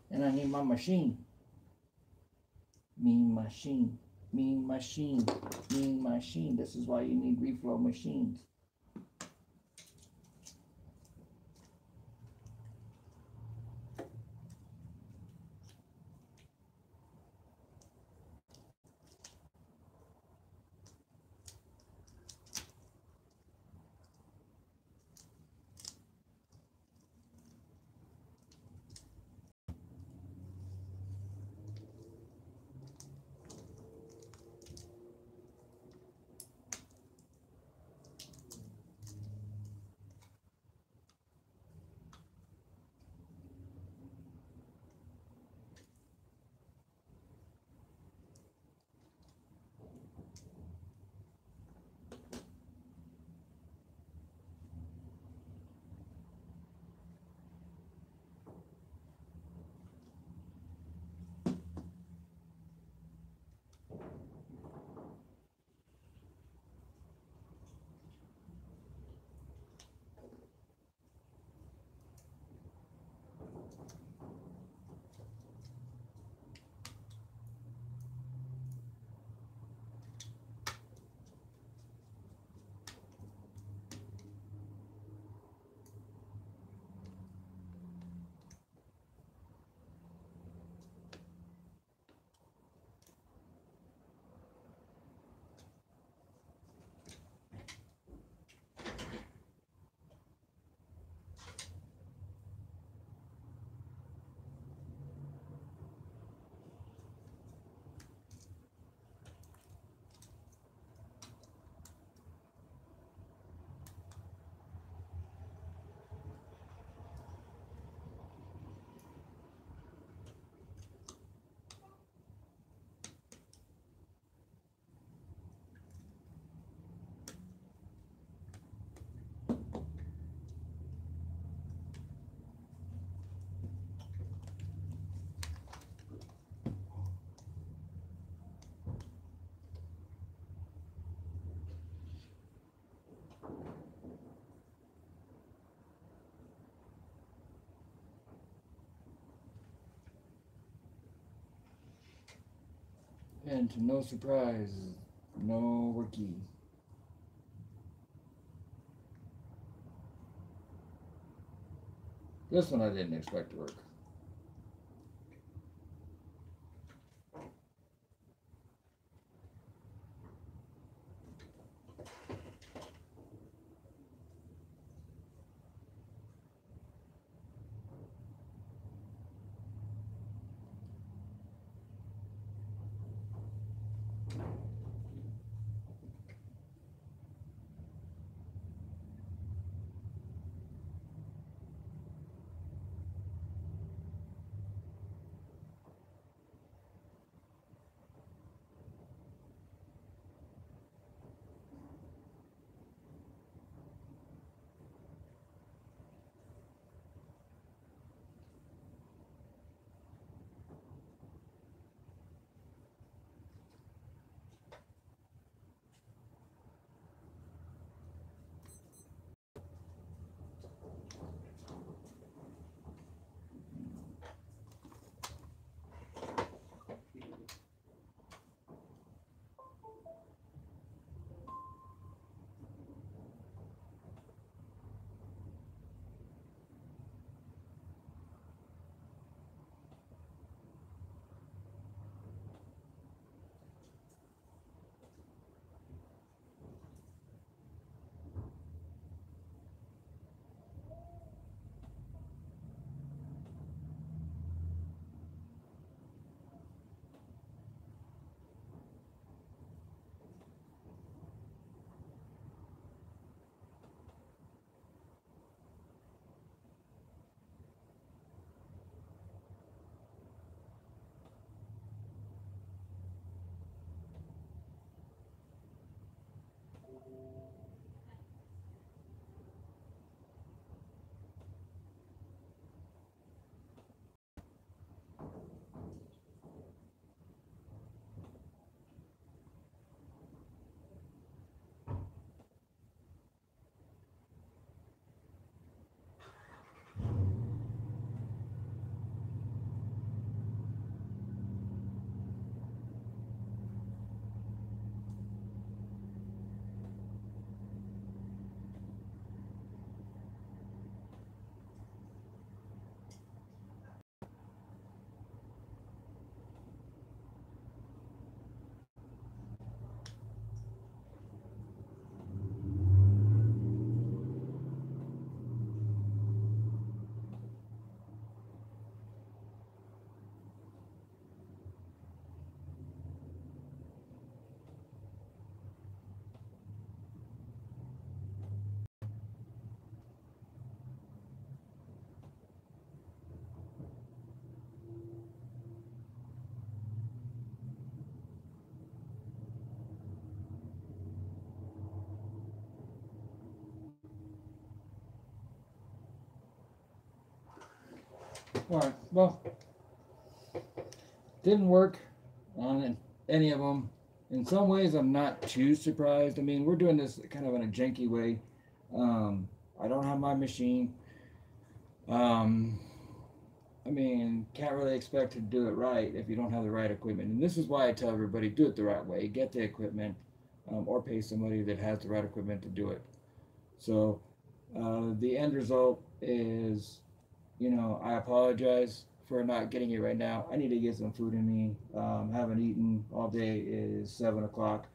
And I need my machine. Mean machine. Mean machine. Mean machine. This is why you need reflow machines. And to no surprise, no worky. This one I didn't expect to work. All right. Well, didn't work on any of them. In some ways, I'm not too surprised. I mean, we're doing this kind of in a janky way. I don't have my machine. I mean, can't really expect to do it right if you don't have the right equipment. And this is why I tell everybody, do it the right way. Get the equipment, or pay somebody that has the right equipment to do it. So the end result is, you know, I apologize for not getting it right now. I need to get some food in me. Haven't eaten all day. It is 7 o'clock.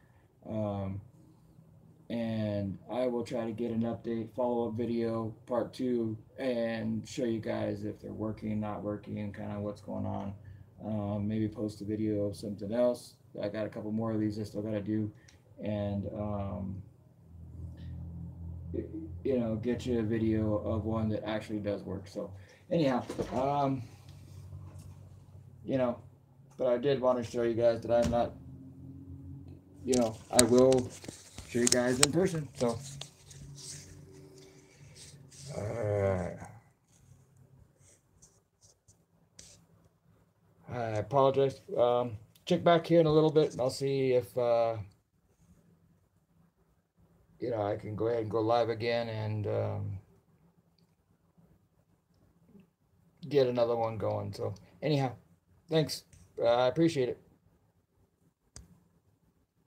And I will try to get an update, follow-up video, part 2, and show you guys if they're working, not working, and kind of what's going on. Maybe post a video of something else. I got a couple more of these I still got to do. And, you know, get you a video of one that actually does work. So, anyhow, you know, but I did want to show you guys that I'm not, you know, I will show you guys in person. So, I apologize. Check back here in a little bit, and I'll see if you know, I can go ahead and go live again and get another one going. So, anyhow, thanks. I appreciate it.